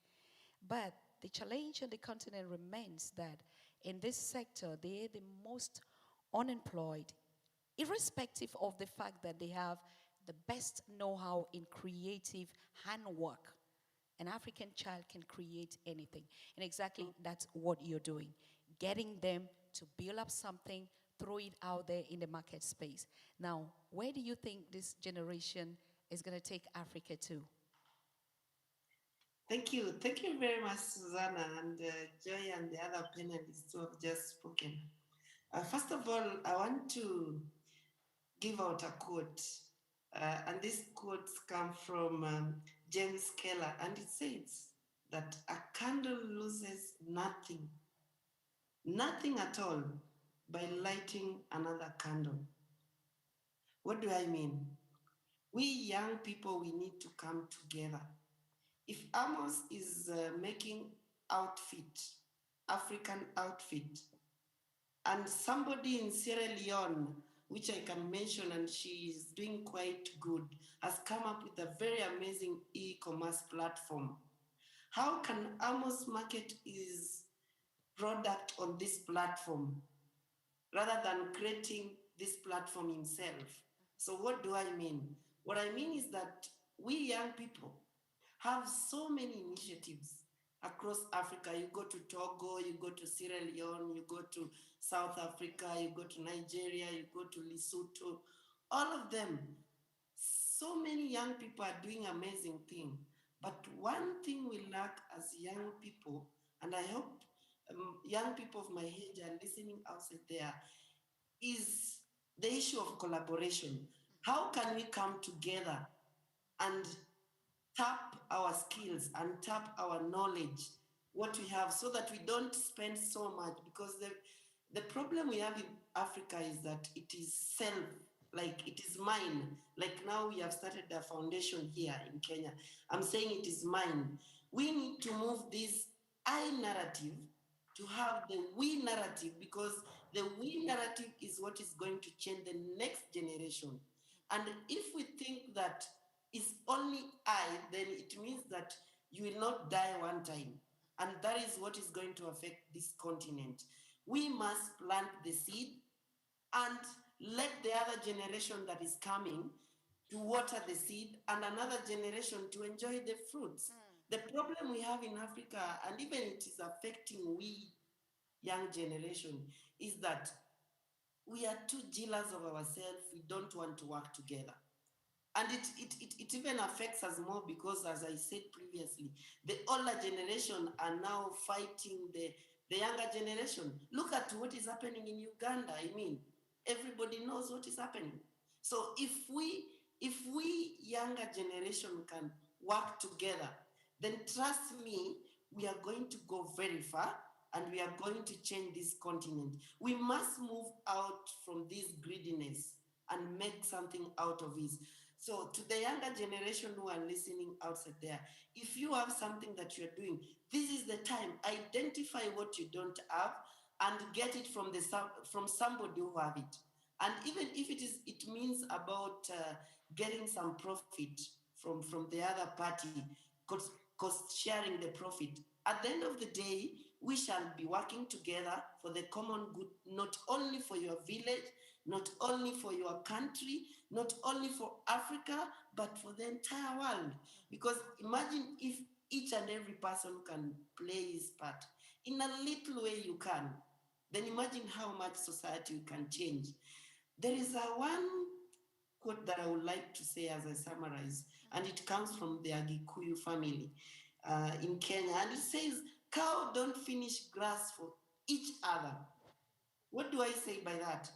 But the challenge on the continent remains that in this sector, they're the most unemployed, irrespective of the fact that they have the best know-how in creative handwork. An African child can create anything. And exactly that's what you're doing, getting them to build up something, throw it out there in the market space. Now, where do you think this generation is going to take Africa to?
Thank you. Thank you very much, Susanna and Joy and the other panelists who have just spoken. First of all, I want to give out a quote. And these quotes come from James Keller, and it says that a candle loses nothing, nothing at all, by lighting another candle. What do I mean? We young people, we need to come together. If Amos is making outfit, African outfit, and somebody in Sierra Leone, which I can mention, and she is doing quite good, has come up with a very amazing e-commerce platform. How can Amos market his product on this platform rather than creating this platform himself? So what do I mean? What I mean is that we young people have so many initiatives across Africa. You go to Togo, you go to Sierra Leone, you go to South Africa, you go to Nigeria, you go to Lesotho, all of them. So many young people are doing amazing things. But one thing we lack as young people, and I hope young people of my age are listening outside there, is the issue of collaboration. How can we come together and tap our skills and tap our knowledge, what we have, so that we don't spend so much? Because the problem we have in Africa is that it is self, like it is mine. Like now we have started a foundation here in Kenya. I'm saying it is mine. We need to move this I narrative to have the we narrative, because the we narrative is what is going to change the next generation. And if we think that it's only I, then it means that you will not die one time. And that is what is going to affect this continent. We must plant the seed and let the other generation that is coming to water the seed, and another generation to enjoy the fruits. The problem we have in Africa, and even it is affecting we young generation, is that we are too jealous of ourselves. We don't want to work together. And it even affects us more because, as I said previously, the older generation are now fighting the younger generation. Look at what is happening in Uganda. I mean, everybody knows what is happening. So if we younger generation can work together, then trust me, we are going to go very far, and we are going to change this continent. We must move out from this greediness and make something out of it. So to the younger generation who are listening outside there, if you have something that you're doing, this is the time. Identify what you don't have and get it from somebody who have it. And even if it means about getting some profit from the other party, cost sharing the profit. At the end of the day, we shall be working together for the common good, not only for your village, not only for your country, not only for Africa, but for the entire world. Because imagine if each and every person can play his part. In a little way you can. Then imagine how much society you can change. There is one quote that I would like to say as I summarize, and it comes from the Agikuyu family in Kenya, and it says, "Cow don't finish grass for each other." What do I say by that?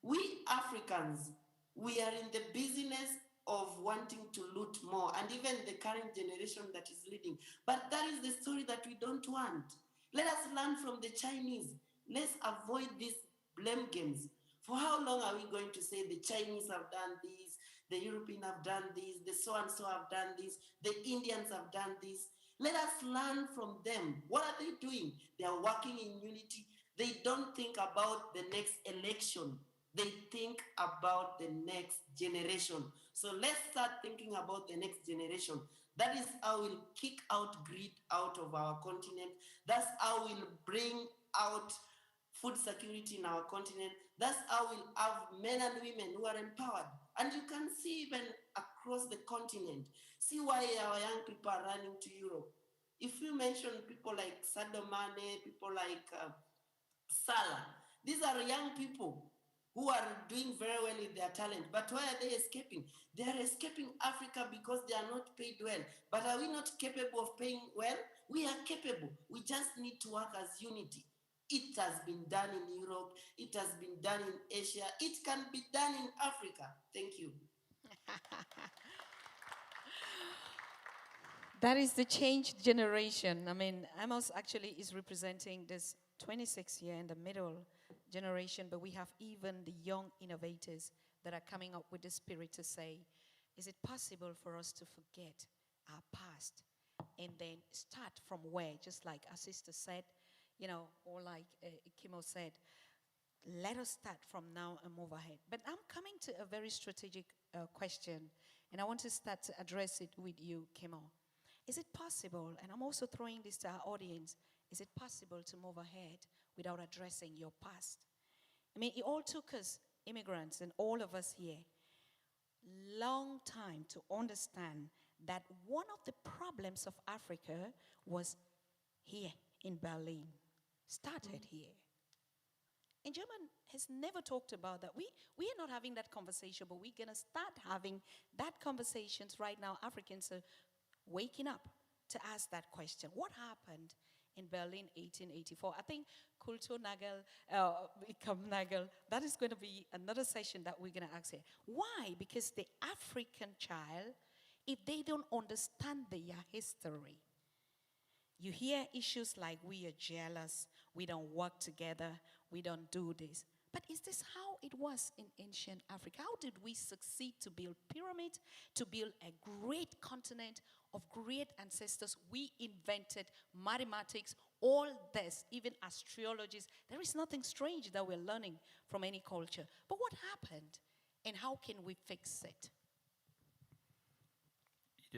We Africans, we are in the business of wanting to loot more, and even the current generation that is leading. But that is the story that we don't want. Let us learn from the Chinese. Let's avoid these blame games. For how long are we going to say the Chinese have done this, the European have done this, the so and so have done this, the Indians have done this? Let us learn from them. What are they doing? They are working in unity. They don't think about the next election. They think about the next generation. So let's start thinking about the next generation. That is how we'll kick out greed out of our continent. That's how we'll bring out food security in our continent. That's how we'll have men and women who are empowered. And you can see even across the continent, see why our young people are running to Europe. If you mention people like Sadio Mane, people like Salah, these are young people who are doing very well with their talent. But why are they escaping? They are escaping Africa because they are not paid well. But are we not capable of paying well? We are capable. We just need to work as unity. It has been done in Europe. It has been done in Asia. It can be done in Africa. Thank you.
That is the changed generation. I mean, Amos actually is representing this 26 year in the middle generation, but we have even the young innovators that are coming up with the spirit to say, is it possible for us to forget our past and then start from where? Just like our sister said, you know, or like Kemo said, let us start from now and move ahead. But I'm coming to a very strategic question, and I want to start to address it with you, Kemo. Is it possible, and I'm also throwing this to our audience, is it possible to move ahead without addressing your past? I mean, it all took us, immigrants, and all of us here, long time to understand that one of the problems of Africa was here in Berlin, started here. And German has never talked about that. We are not having that conversation, but we're going to start having that conversations right now. Africans are waking up to ask that question. What happened in Berlin 1884? I think Kulturnagel, Nagel, that is going to be another session that we're going to ask here. Why? Because the African child, if they don't understand their history, you hear issues like we are jealous, we don't work together, we don't do this. But is this how it was in ancient Africa? How did we succeed to build pyramids, to build a great continent of great ancestors? We invented mathematics, all this, even astrologies. There is nothing strange that we're learning from any culture. But what happened, and how can we fix it?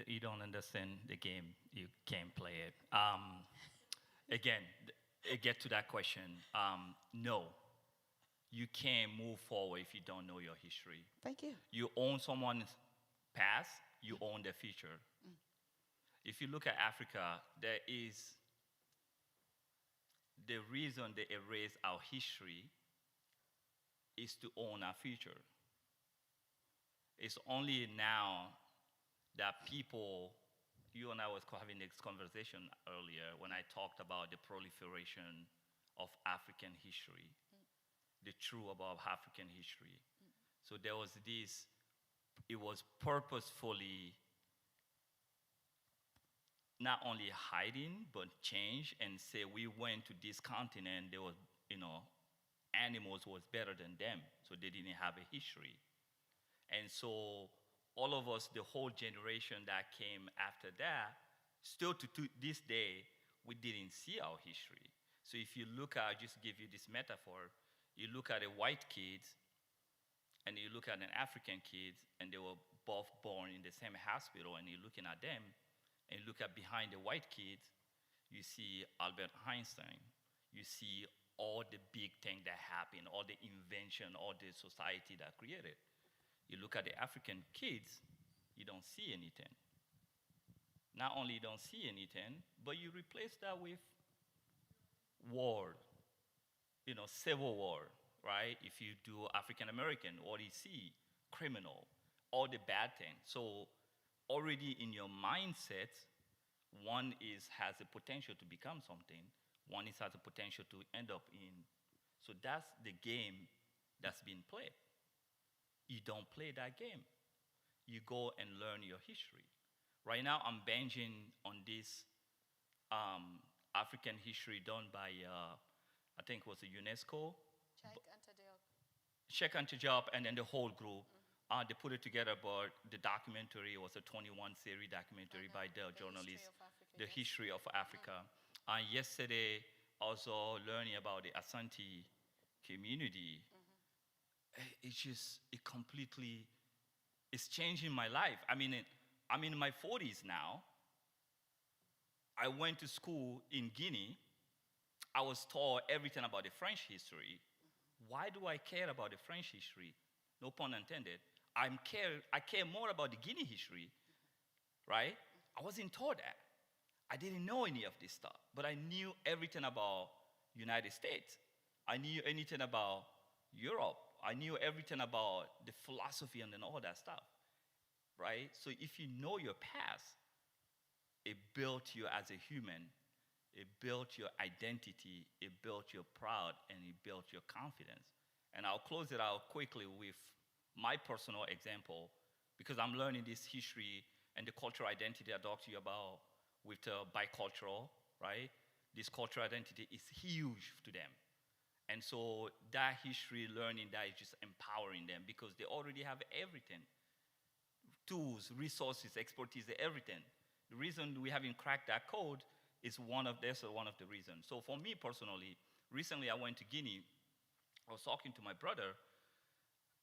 You don't understand the game. You can't play it. Again, get to that question. No, you can't move forward if you don't know your history.
Thank you.
You own someone's past, you own their future. If you look at Africa, there is the reason they erase our history is to own our future. It's only now that people, you and I was having this conversation earlier when I talked about the proliferation of African history, the truth about African history. So there was this, it was purposefully not only hiding, but change and say we went to this continent, there was, animals was better than them, so they didn't have a history. And so all of us, the whole generation that came after that, still to this day, we didn't see our history. So if you look at, just give you this metaphor, you look at a white kid and you look at an African kid and they were both born in the same hospital and you're looking at them and you look at behind the white kid, you see Albert Einstein, you see all the big things that happened, all the invention, all the society that created. You look at the African kids, you don't see anything. Not only you don't see anything, but you replace that with war, civil war, right? If you do African American, what do you see? Criminal. all the bad things. So already in your mindset, one has the potential to become something, one has the potential to end up in. So that's the game that's being played. You don't play that game. You go and learn your history. Right now, I'm binging on this African history done by, I think it was the UNESCO. Check Ante Job, and then the whole group. They put it together, but the documentary was a 21-series documentary by the journalist, The History of Africa. Yesterday, also learning about the Asante community. It's just, it's changing my life. I mean, I'm in my 40s now. I went to school in Guinea. I was taught everything about the French history. Why do I care about the French history? No pun intended. I care more about the Guinea history, right? I wasn't taught that. I didn't know any of this stuff, but I knew everything about United States. I knew anything about Europe. I knew everything about the philosophy and then all that stuff, right? So if you know your past, it built you as a human. It built your identity, it built your pride, and it built your confidence. And I'll close it out quickly with my personal example, because I'm learning this history and the cultural identity I talked to you about with bicultural, right? This cultural identity is huge to them. And so that history learning, that is just empowering them because they already have everything. Tools, resources, expertise, everything. The reason we haven't cracked that code is one of the reasons. So for me personally, recently I went to Guinea. I was talking to my brother,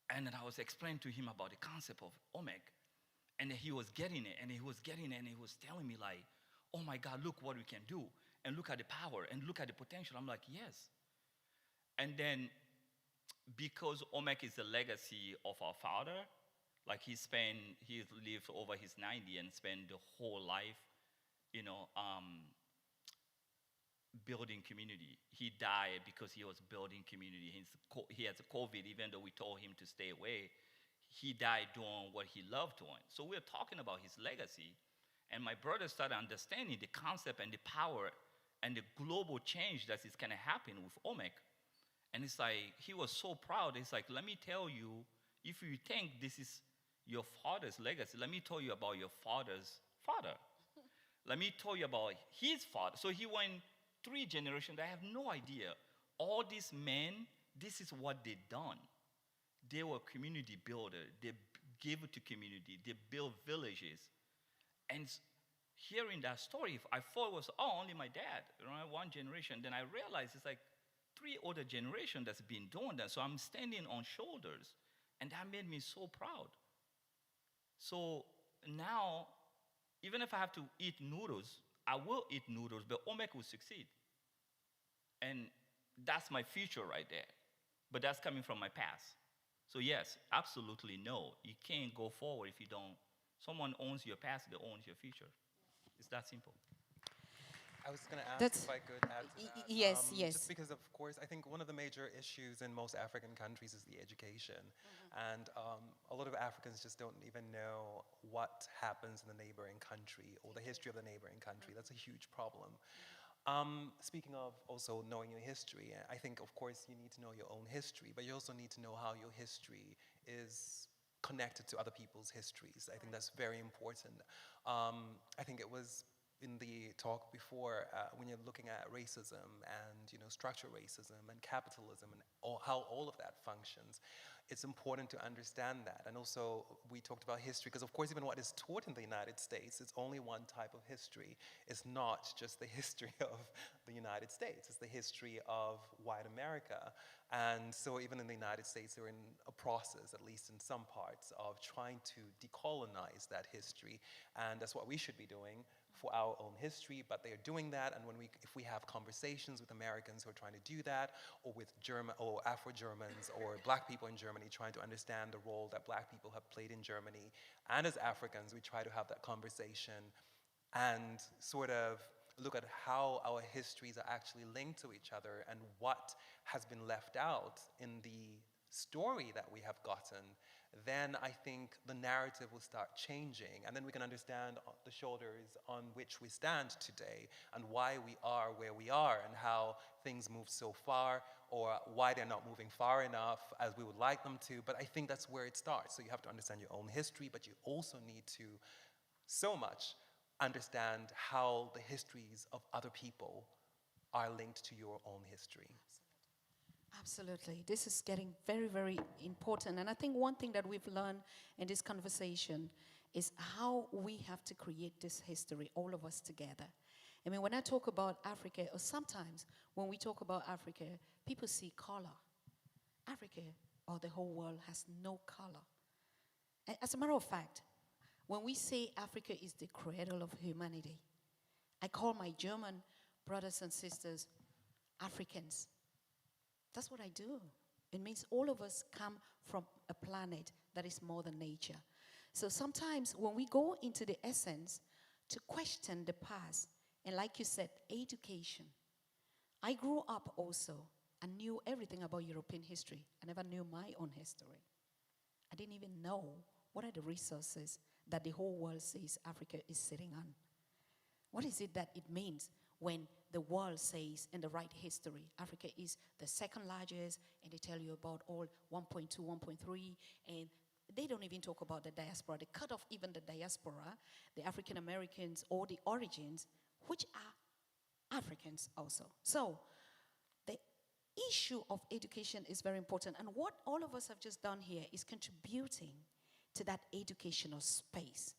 and then I was explaining to him about the concept of Omek. And he was getting it, and he was telling me like, oh my God, look what we can do, and look at the power, and look at the potential. I'm like, yes. And then, because Omek is the legacy of our father, like he lived over his 90 and spent the whole life, building community. He died because he was building community. He has a COVID, even though we told him to stay away. He died doing what he loved doing. So we're talking about his legacy. And my brother started understanding the concept and the power and the global change that is going to happen with Omek. And it's like, he was so proud. It's like, let me tell you, if you think this is your father's legacy, let me tell you about your father's father. Let me tell you about his father. So he went 3 generations. I have no idea. All these men, this is what they done. They were community builders. They gave it to community. They built villages. And hearing that story, I thought it was only my dad, one generation. Then I realized it's like 3 other generations that's been doing that. So I'm standing on shoulders. And that made me so proud. So now, even if I have to eat noodles, I will eat noodles, but Omek will succeed. And that's my future right there. But that's coming from my past. So yes, absolutely no. You can't go forward if you don't. Someone owns your past, they own your future. It's that simple.
I was going to ask if I could add to that.
Yes.
Just because, of course, I think one of the major issues in most African countries is the education. And a lot of Africans just don't even know what happens in the neighboring country or the history of the neighboring country. That's a huge problem. Speaking of also knowing your history, I think, of course, you need to know your own history, but you also need to know how your history is connected to other people's histories. I think that's very important. I think it was in the talk before, when you're looking at racism and structural racism and capitalism and how all of that functions, it's important to understand that. And also, we talked about history, because of course, even what is taught in the United States, it's only one type of history. It's not just the history of the United States, it's the history of white America. And so even in the United States, they're in a process, at least in some parts, of trying to decolonize that history. And that's what we should be doing for our own history, but they're doing that, and if we have conversations with Americans who are trying to do that, or with Afro-Germans or black people in Germany trying to understand the role that black people have played in Germany, and as Africans, we try to have that conversation and sort of look at how our histories are actually linked to each other and what has been left out in the story that we have gotten, then I think the narrative will start changing, and then we can understand the shoulders on which we stand today and why we are where we are and how things move so far, or why they're not moving far enough as we would like them to. But I think that's where it starts. So you have to understand your own history, but you also need to so much understand how the histories of other people are linked to your own history.
Absolutely. This is getting very, very important. And I think one thing that we've learned in this conversation is how we have to create this history, all of us together. I mean, when I talk about Africa, or sometimes when we talk about Africa, people see color. Africa, or the whole world, has no color. As a matter of fact, when we say Africa is the cradle of humanity, I call my German brothers and sisters Africans. That's what I do. It means all of us come from a planet that is more than nature. So sometimes when we go into the essence to question the past, and like you said, education. I grew up also and knew everything about European history. I never knew my own history. I didn't even know what are the resources that the whole world says Africa is sitting on. What is it that it means when the world says in the right history, Africa is the second largest, and they tell you about all 1.2, 1.3, and they don't even talk about the diaspora. They cut off even the diaspora, the African Americans, or the origins, which are Africans also. So the issue of education is very important, and what all of us have just done here is contributing to that educational space.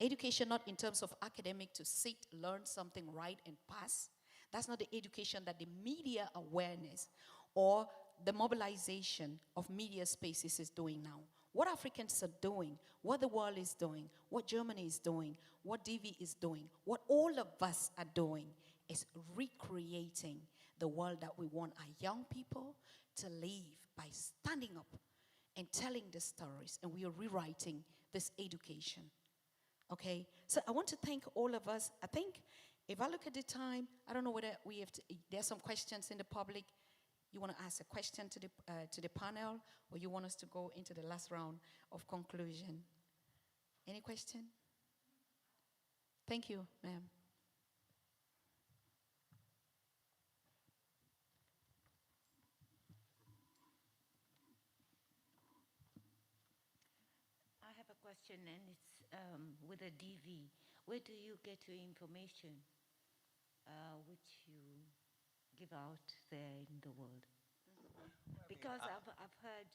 Education not in terms of academic to sit, learn something, write, and pass. That's not the education that the media awareness or the mobilization of media spaces is doing now. What Africans are doing, what the world is doing, what Germany is doing, what DV is doing, what all of us are doing is recreating the world that we want our young people to live by standing up and telling the stories, and we are rewriting this education. Okay, so I want to thank all of us. I think if I look at the time, I don't know whether we have to, there's some questions in the public. You want to ask a question to the panel, or you want us to go into the last round of conclusion? Any question? Thank you, ma'am.
I have a question, and it's with a DV. Where do you get your information, which you give out there in the world? Because I've heard,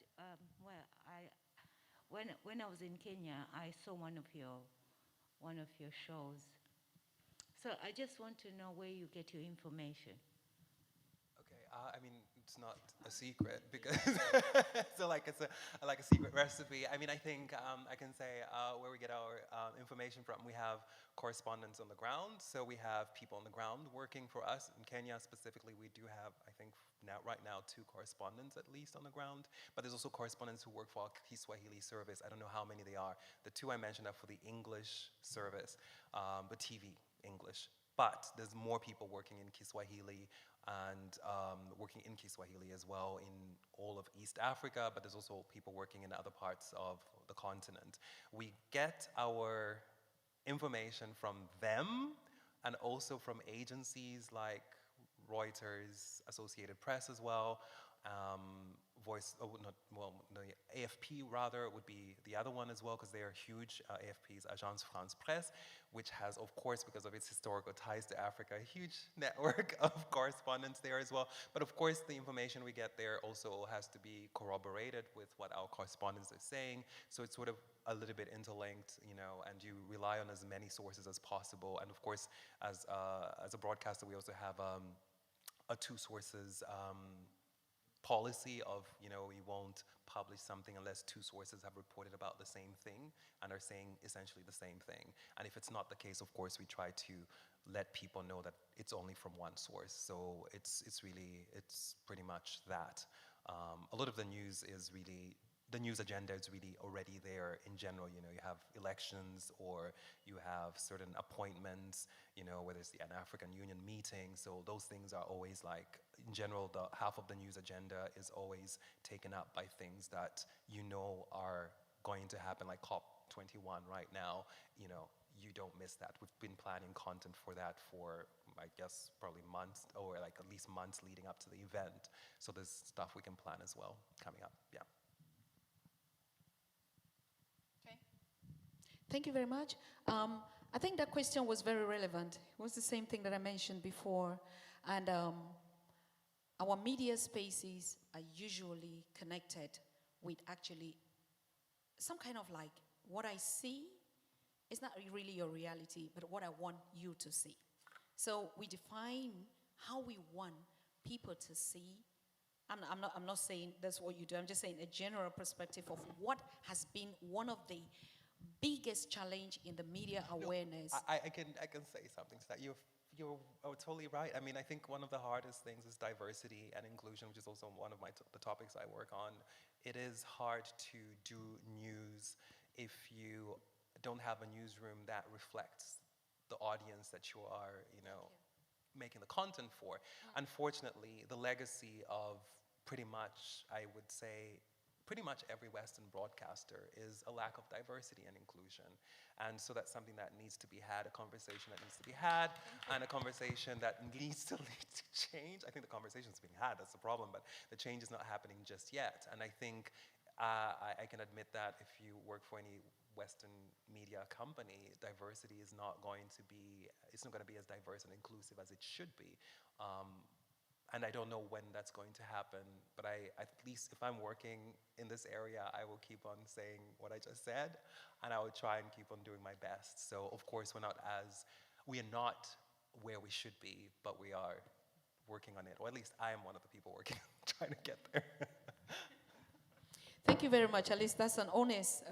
when I was in Kenya, I saw one of your shows. So I just want to know where you get your information.
Okay, I mean, it's not a secret because so like it's a secret recipe. I mean, I think I can say where we get our information from. We have correspondents on the ground, so we have people on the ground working for us. In Kenya specifically, we do have, I think, right now 2 correspondents at least on the ground, but there's also correspondents who work for our Kiswahili service. I don't know how many they are. The 2 I mentioned are for the English service, the TV English. But there's more people working in Kiswahili and working in Kiswahili as well in all of East Africa, but there's also people working in other parts of the continent. We get our information from them and also from agencies like Reuters, Associated Press as well, the AFP rather would be the other one as well, because they are huge. AFP's Agence France Presse, which has, of course, because of its historical ties to Africa, a huge network of correspondents there as well. But of course, the information we get there also has to be corroborated with what our correspondents are saying. So it's sort of a little bit interlinked, you know, and you rely on as many sources as possible. And of course, as a broadcaster, we also have a 2 sources policy of, you know, we won't publish something unless 2 sources have reported about the same thing and are saying essentially the same thing. And if it's not the case, of course, we try to let people know that it's only from 1 source. So it's pretty much that. A lot of the news is really the news agenda is really already there in general. You know, you have elections or you have certain appointments, you know, whether it's the African Union meeting. So those things are always like, in general, the half of the news agenda is always taken up by things that you know are going to happen, like COP21 right now. You know, you don't miss that. We've been planning content for that for, I guess, probably months, or like at least months leading up to the event. So there's stuff we can plan as well coming up, yeah.
Okay. Thank you very much. I think that question was very relevant. It was the same thing that I mentioned before. And our media spaces are usually connected with actually some kind of like, what I see is not really your reality, but what I want you to see. So we define how we want people to see. I'm not saying that's what you do. I'm just saying a general perspective of what has been one of the biggest challenge in the media awareness.
I can say something to that. You're totally right. I mean, I think one of the hardest things is diversity and inclusion, which is also one of the topics I work on. It is hard to do news if you don't have a newsroom that reflects the audience that you are, you know, making the content for. Unfortunately, the legacy of pretty much, I would say, pretty much every Western broadcaster is a lack of diversity and inclusion. And so that's something that needs to be had, a conversation that needs to be had, and a conversation that needs to lead to change. I think the conversation's being had, that's the problem, but the change is not happening just yet. And I think I can admit that if you work for any Western media company, diversity is not going to be, it's not going to be as diverse and inclusive as it should be. And I don't know when that's going to happen, but at least if I'm working in this area, I will keep on saying what I just said, and I will try and keep on doing my best. So of course, we are not where we should be, but we are working on it, or at least I am one of the people working, trying to get there.
Thank you very much. At least that's an honest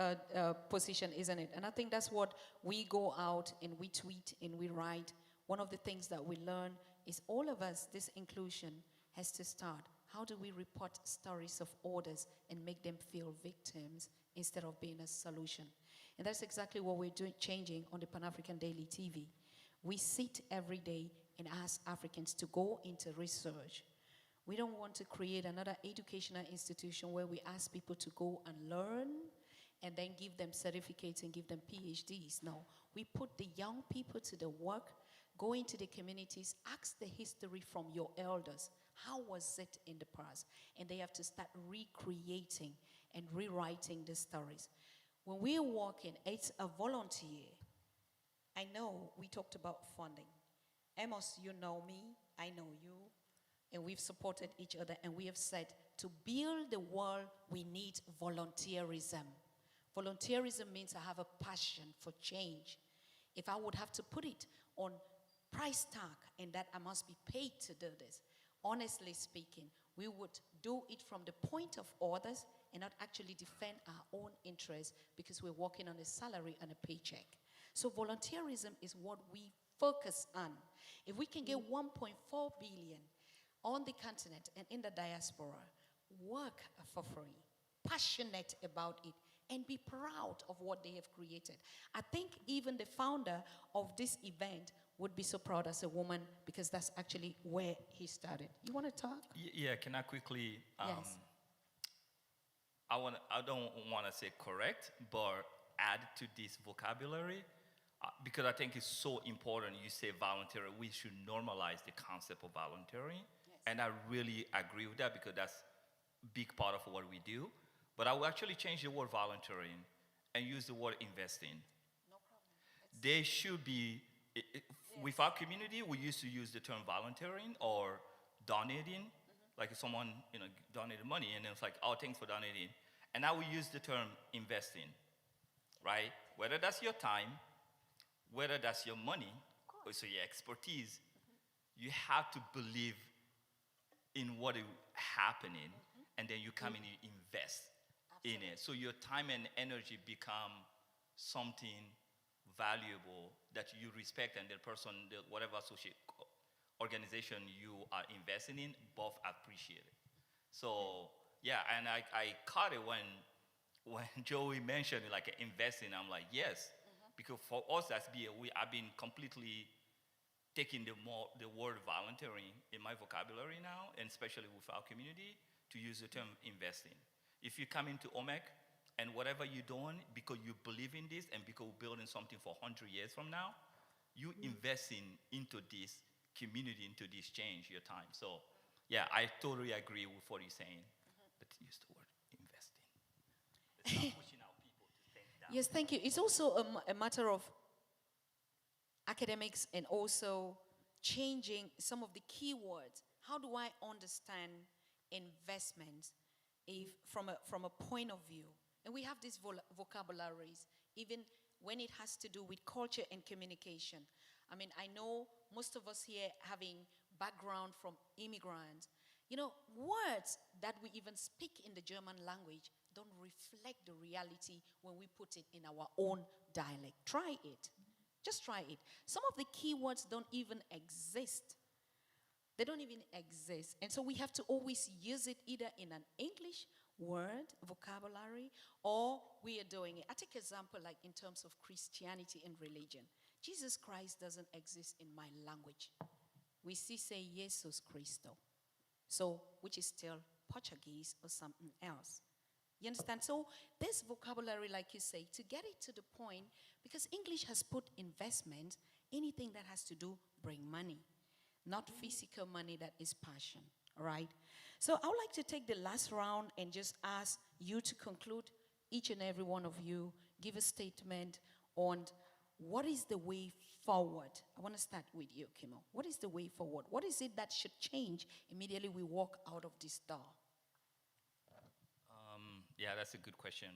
position, isn't it? And I think that's what we go out and we tweet and we write. One of the things that we learn is all of us, this inclusion has to start. How do we report stories of others and make them feel victims instead of being a solution? And that's exactly what we're doing, changing on the Pan-African Daily TV. We sit every day and ask Africans to go into research. We don't want to create another educational institution where we ask people to go and learn and then give them certificates and give them PhDs. No, we put the young people to the work, go into the communities, ask the history from your elders. How was it in the past? And they have to start recreating and rewriting the stories. When we're working, it's a volunteer. I know we talked about funding. Amos, you know me, I know you, and we've supported each other, and we have said to build the world, we need volunteerism. Volunteerism means I have a passion for change. If I would have to put it on price tag and that I must be paid to do this, honestly speaking, we would do it from the point of others and not actually defend our own interests because we're working on a salary and a paycheck. So volunteerism is what we focus on. If we can get 1.4 billion on the continent and in the diaspora, work for free, passionate about it, and be proud of what they have created. I think even the founder of this event would be so proud as a woman because that's actually where he started. You want to talk?
Yeah, can I quickly,
Yes.
I don't want to say correct, but add to this vocabulary, because I think it's so important. You say voluntary, we should normalize the concept of volunteering. Yes. And I really agree with that because that's a big part of what we do. But I will actually change the word volunteering and use the word investing.
No problem.
They should be, with our community, we used to use the term volunteering or donating, like if someone donated money and then it's like, oh, thanks for donating. And now we use the term investing, right? Whether that's your time, whether that's your money, or so your expertise, you have to believe in what is happening, and then you come and you invest in it. So your time and energy become something valuable that you respect, and the person, whatever organization you are investing in, both appreciate it. So yeah, and I caught it when when Joey mentioned like investing, I'm like, yes, because for us as BA, I've been completely taking the word volunteering in my vocabulary now, and especially with our community, to use the term investing. If you come into Omek and whatever you're doing, because you believe in this and because we're building something for 100 years from now, you investing into this community, into this change, your time. So yeah, I totally agree with what you're saying, but use the word investing. It's not pushing out people to think that.
Yes, thank you. It's also a matter of academics and also changing some of the keywords. How do I understand investment if from a point of view? And we have these vocabularies, even when it has to do with culture and communication. I mean, I know most of us here having background from immigrants, you know, words that we even speak in the German language don't reflect the reality when we put it in our own dialect. Try it. Just try it. Some of the keywords don't even exist. They don't even exist. And so we have to always use it either in an English word, vocabulary, or we are doing it. I take example like in terms of Christianity and religion. Jesus Christ doesn't exist in my language. We still say Jesus Cristo. So, which is still Portuguese or something else. You understand? So this vocabulary, like you say, to get it to the point, because English has put investment, anything that has to do, bring money, not physical money that is passion, all right? So I would like to take the last round and just ask you to conclude, each and every one of you, give a statement on what is the way forward. I want to start with you, Kemo. What is the way forward? What is it that should change immediately we walk out of this door?
Yeah, that's a good question.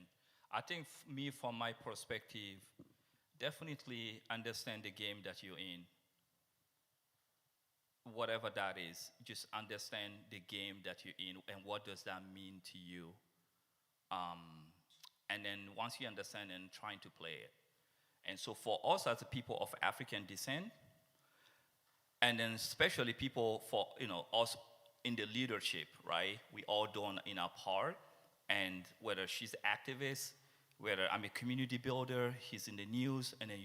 I think me, from my perspective, definitely understand the game that you're in. Whatever that is, just understand the game that you're in and what does that mean to you. And then once you understand, and trying to play it. And so for us as a people of African descent, and then especially people for, us in the leadership, right? We all doing in our part. And whether she's an activist, whether I'm a community builder, he's in the news, and then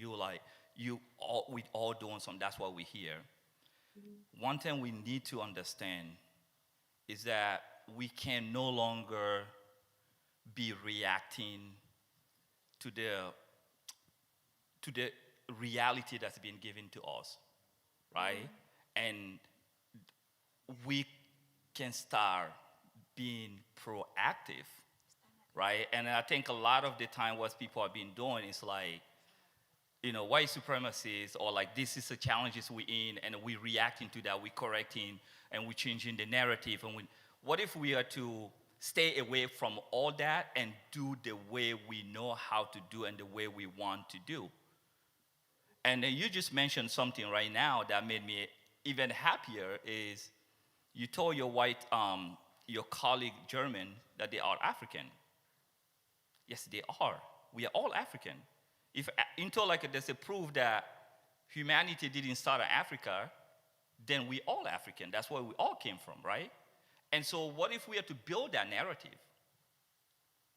we all doing something. That's why we're here. Mm-hmm. One thing we need to understand is that we can no longer be reacting to the reality that's been given to us, right? Mm-hmm. And we can start being proactive, right? And I think a lot of the time what people have been doing is like, white supremacists, or like this is the challenges we're in, and we're reacting to that, we're correcting, and we're changing the narrative. And what if we are to stay away from all that and do the way we know how to do and the way we want to do? And you just mentioned something right now that made me even happier, is you told your your colleague German that they are African. Yes, they are. We are all African. If until like there's a proof that humanity didn't start in Africa, then we all African. That's where we all came from, right? And so what if we are to build that narrative?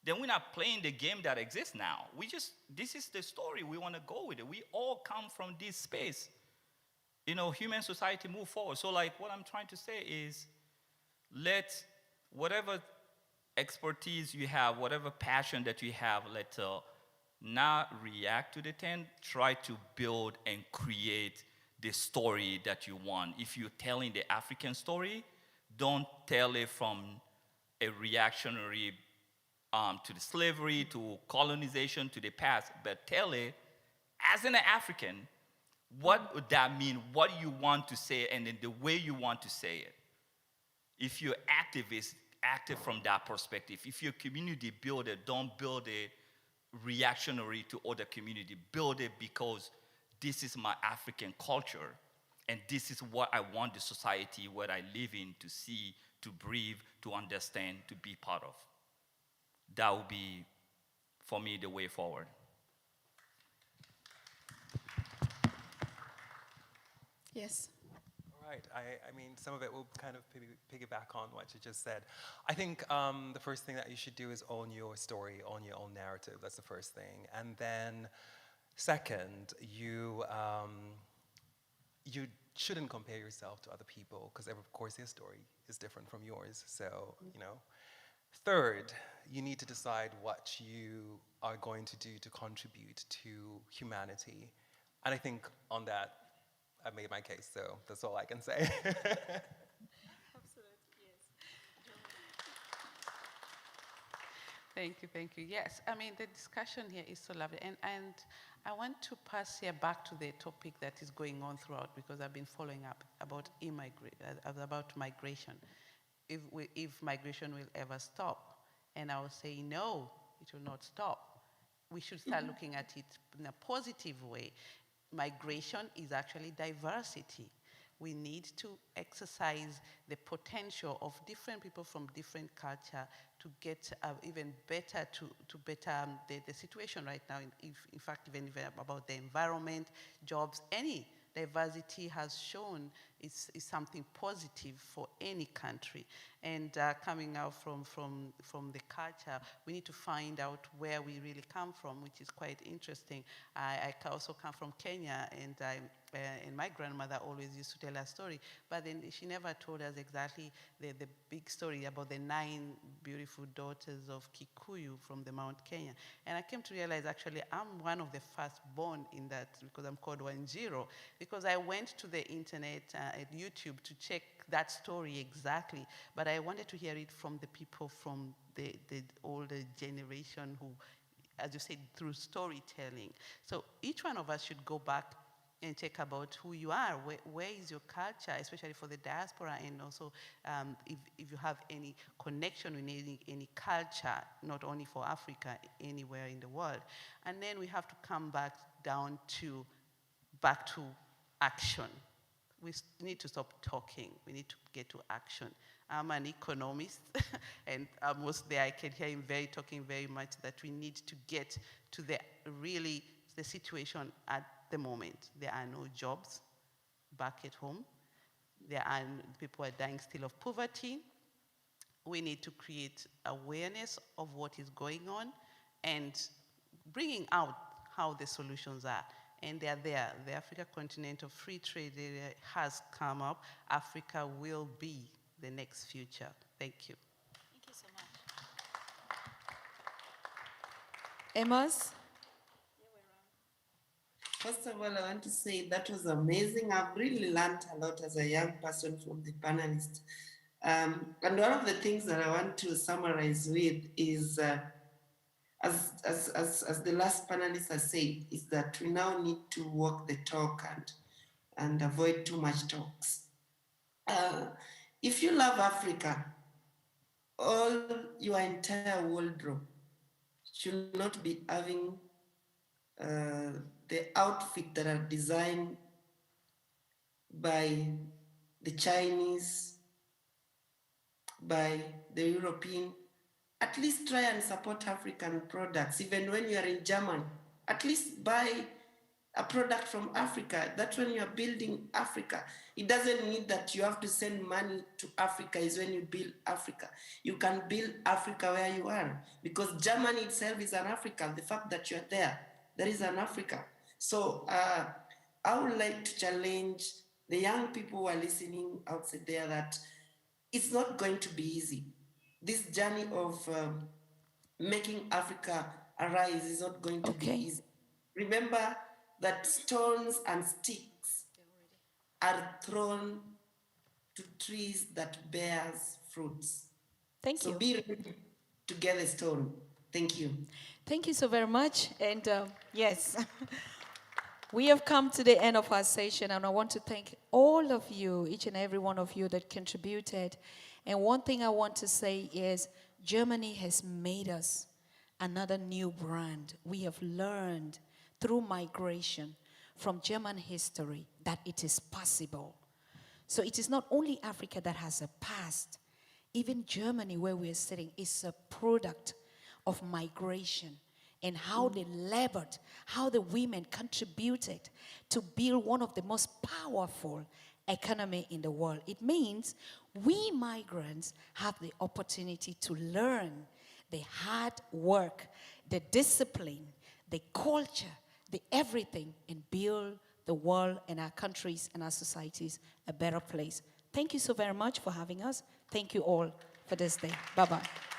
Then we're not playing the game that exists now. This is the story, we want to go with it. We all come from this space. Human society move forward. So like what I'm trying to say is, let whatever expertise you have, whatever passion that you have, let's not react to the thing. Try to build and create the story that you want. If you're telling the African story, don't tell it from a reactionary to the slavery, to colonization, to the past, but tell it as an African, what would that mean? What you want to say, and then the way you want to say it. If you're activist, active from that perspective. If you're a community builder, don't build it reactionary to other community. Build it because this is my African culture, and this is what I want the society where I live in to see, to breathe, to understand, to be part of. That would be, for me, the way forward.
Yes.
All right. I mean, some of it will kind of piggyback on what you just said. I think the first thing that you should do is own your story, own your own narrative. That's the first thing. And then second, you shouldn't compare yourself to other people because, of course, their story is different from yours. So, you know. Third, you need to decide what you are going to do to contribute to humanity. And I think on that, I've made my case, so that's all I can say.
Thank you, thank you. Yes, I mean, the discussion here is so lovely. And I want to pass here back to the topic that is going on throughout, because I've been following up about migration. If migration will ever stop. And I will say, no, it will not stop. We should start looking at it in a positive way. Migration is actually diversity. We need to exercise the potential of different people from different culture to get even better, to better the situation right now. In fact, even about the environment, jobs, any diversity has shown is something positive for any country. And coming out from the culture, we need to find out where we really come from, which is quite interesting. I also come from Kenya, and my grandmother always used to tell a story, but then she never told us exactly the big story about the 9 beautiful daughters of Kikuyu from the Mount Kenya. And I came to realize, actually, I'm one of the first born in that, because I'm called 10, because I went to the internet at YouTube to check that story exactly, but I wanted to hear it from the people from the older generation who, as you said, through storytelling. So each one of us should go back and check about who you are, where is your culture, especially for the diaspora, and also if you have any connection with any culture, not only for Africa, anywhere in the world. And then we have to come back to action. We need to stop talking. We need to get to action. I'm an economist, and Amos there, I can hear him talking very much that we need to get to the situation at the moment. There are no jobs back at home. People are dying still of poverty. We need to create awareness of what is going on and bringing out how the solutions are. And they are there. The Africa continent of free trade area has come up. Africa will be the next future. Thank you.
Thank you so much. Amos?
First of all, I want to say that was amazing. I've really learned a lot as a young person from the panelists. And one of the things that I want to summarize with is, as the last panelist has said, is that we now need to walk the talk and avoid too much talks. If you love Africa, all your entire wardrobe should not be having the outfit that are designed by the Chinese, by the European. At least try and support African products. Even when you are in Germany, at least buy a product from Africa. That's when you are building Africa. It doesn't mean that you have to send money to Africa is when you build Africa. You can build Africa where you are, because Germany itself is an Africa. The fact that you're there is an Africa. So I would like to challenge the young people who are listening outside there that it's not going to be easy. This journey of making Africa arise is not going to be easy. Remember that stones and sticks are thrown to trees that bears fruits.
Thank you.
So be ready to get a stone. Thank you.
Thank you so very much. And yes, we have come to the end of our session, and I want to thank all of you, each and every one of you that contributed. And one thing I want to say is Germany has made us another new brand. We have learned through migration from German history that it is possible. So it is not only Africa that has a past. Even Germany, where we are sitting, is a product of migration and how they labored, how the women contributed to build one of the most powerful economy in the world. It means we migrants have the opportunity to learn the hard work, the discipline, the culture, the everything, and build the world and our countries and our societies a better place. Thank you so very much for having us. Thank you all for this day. Bye-bye.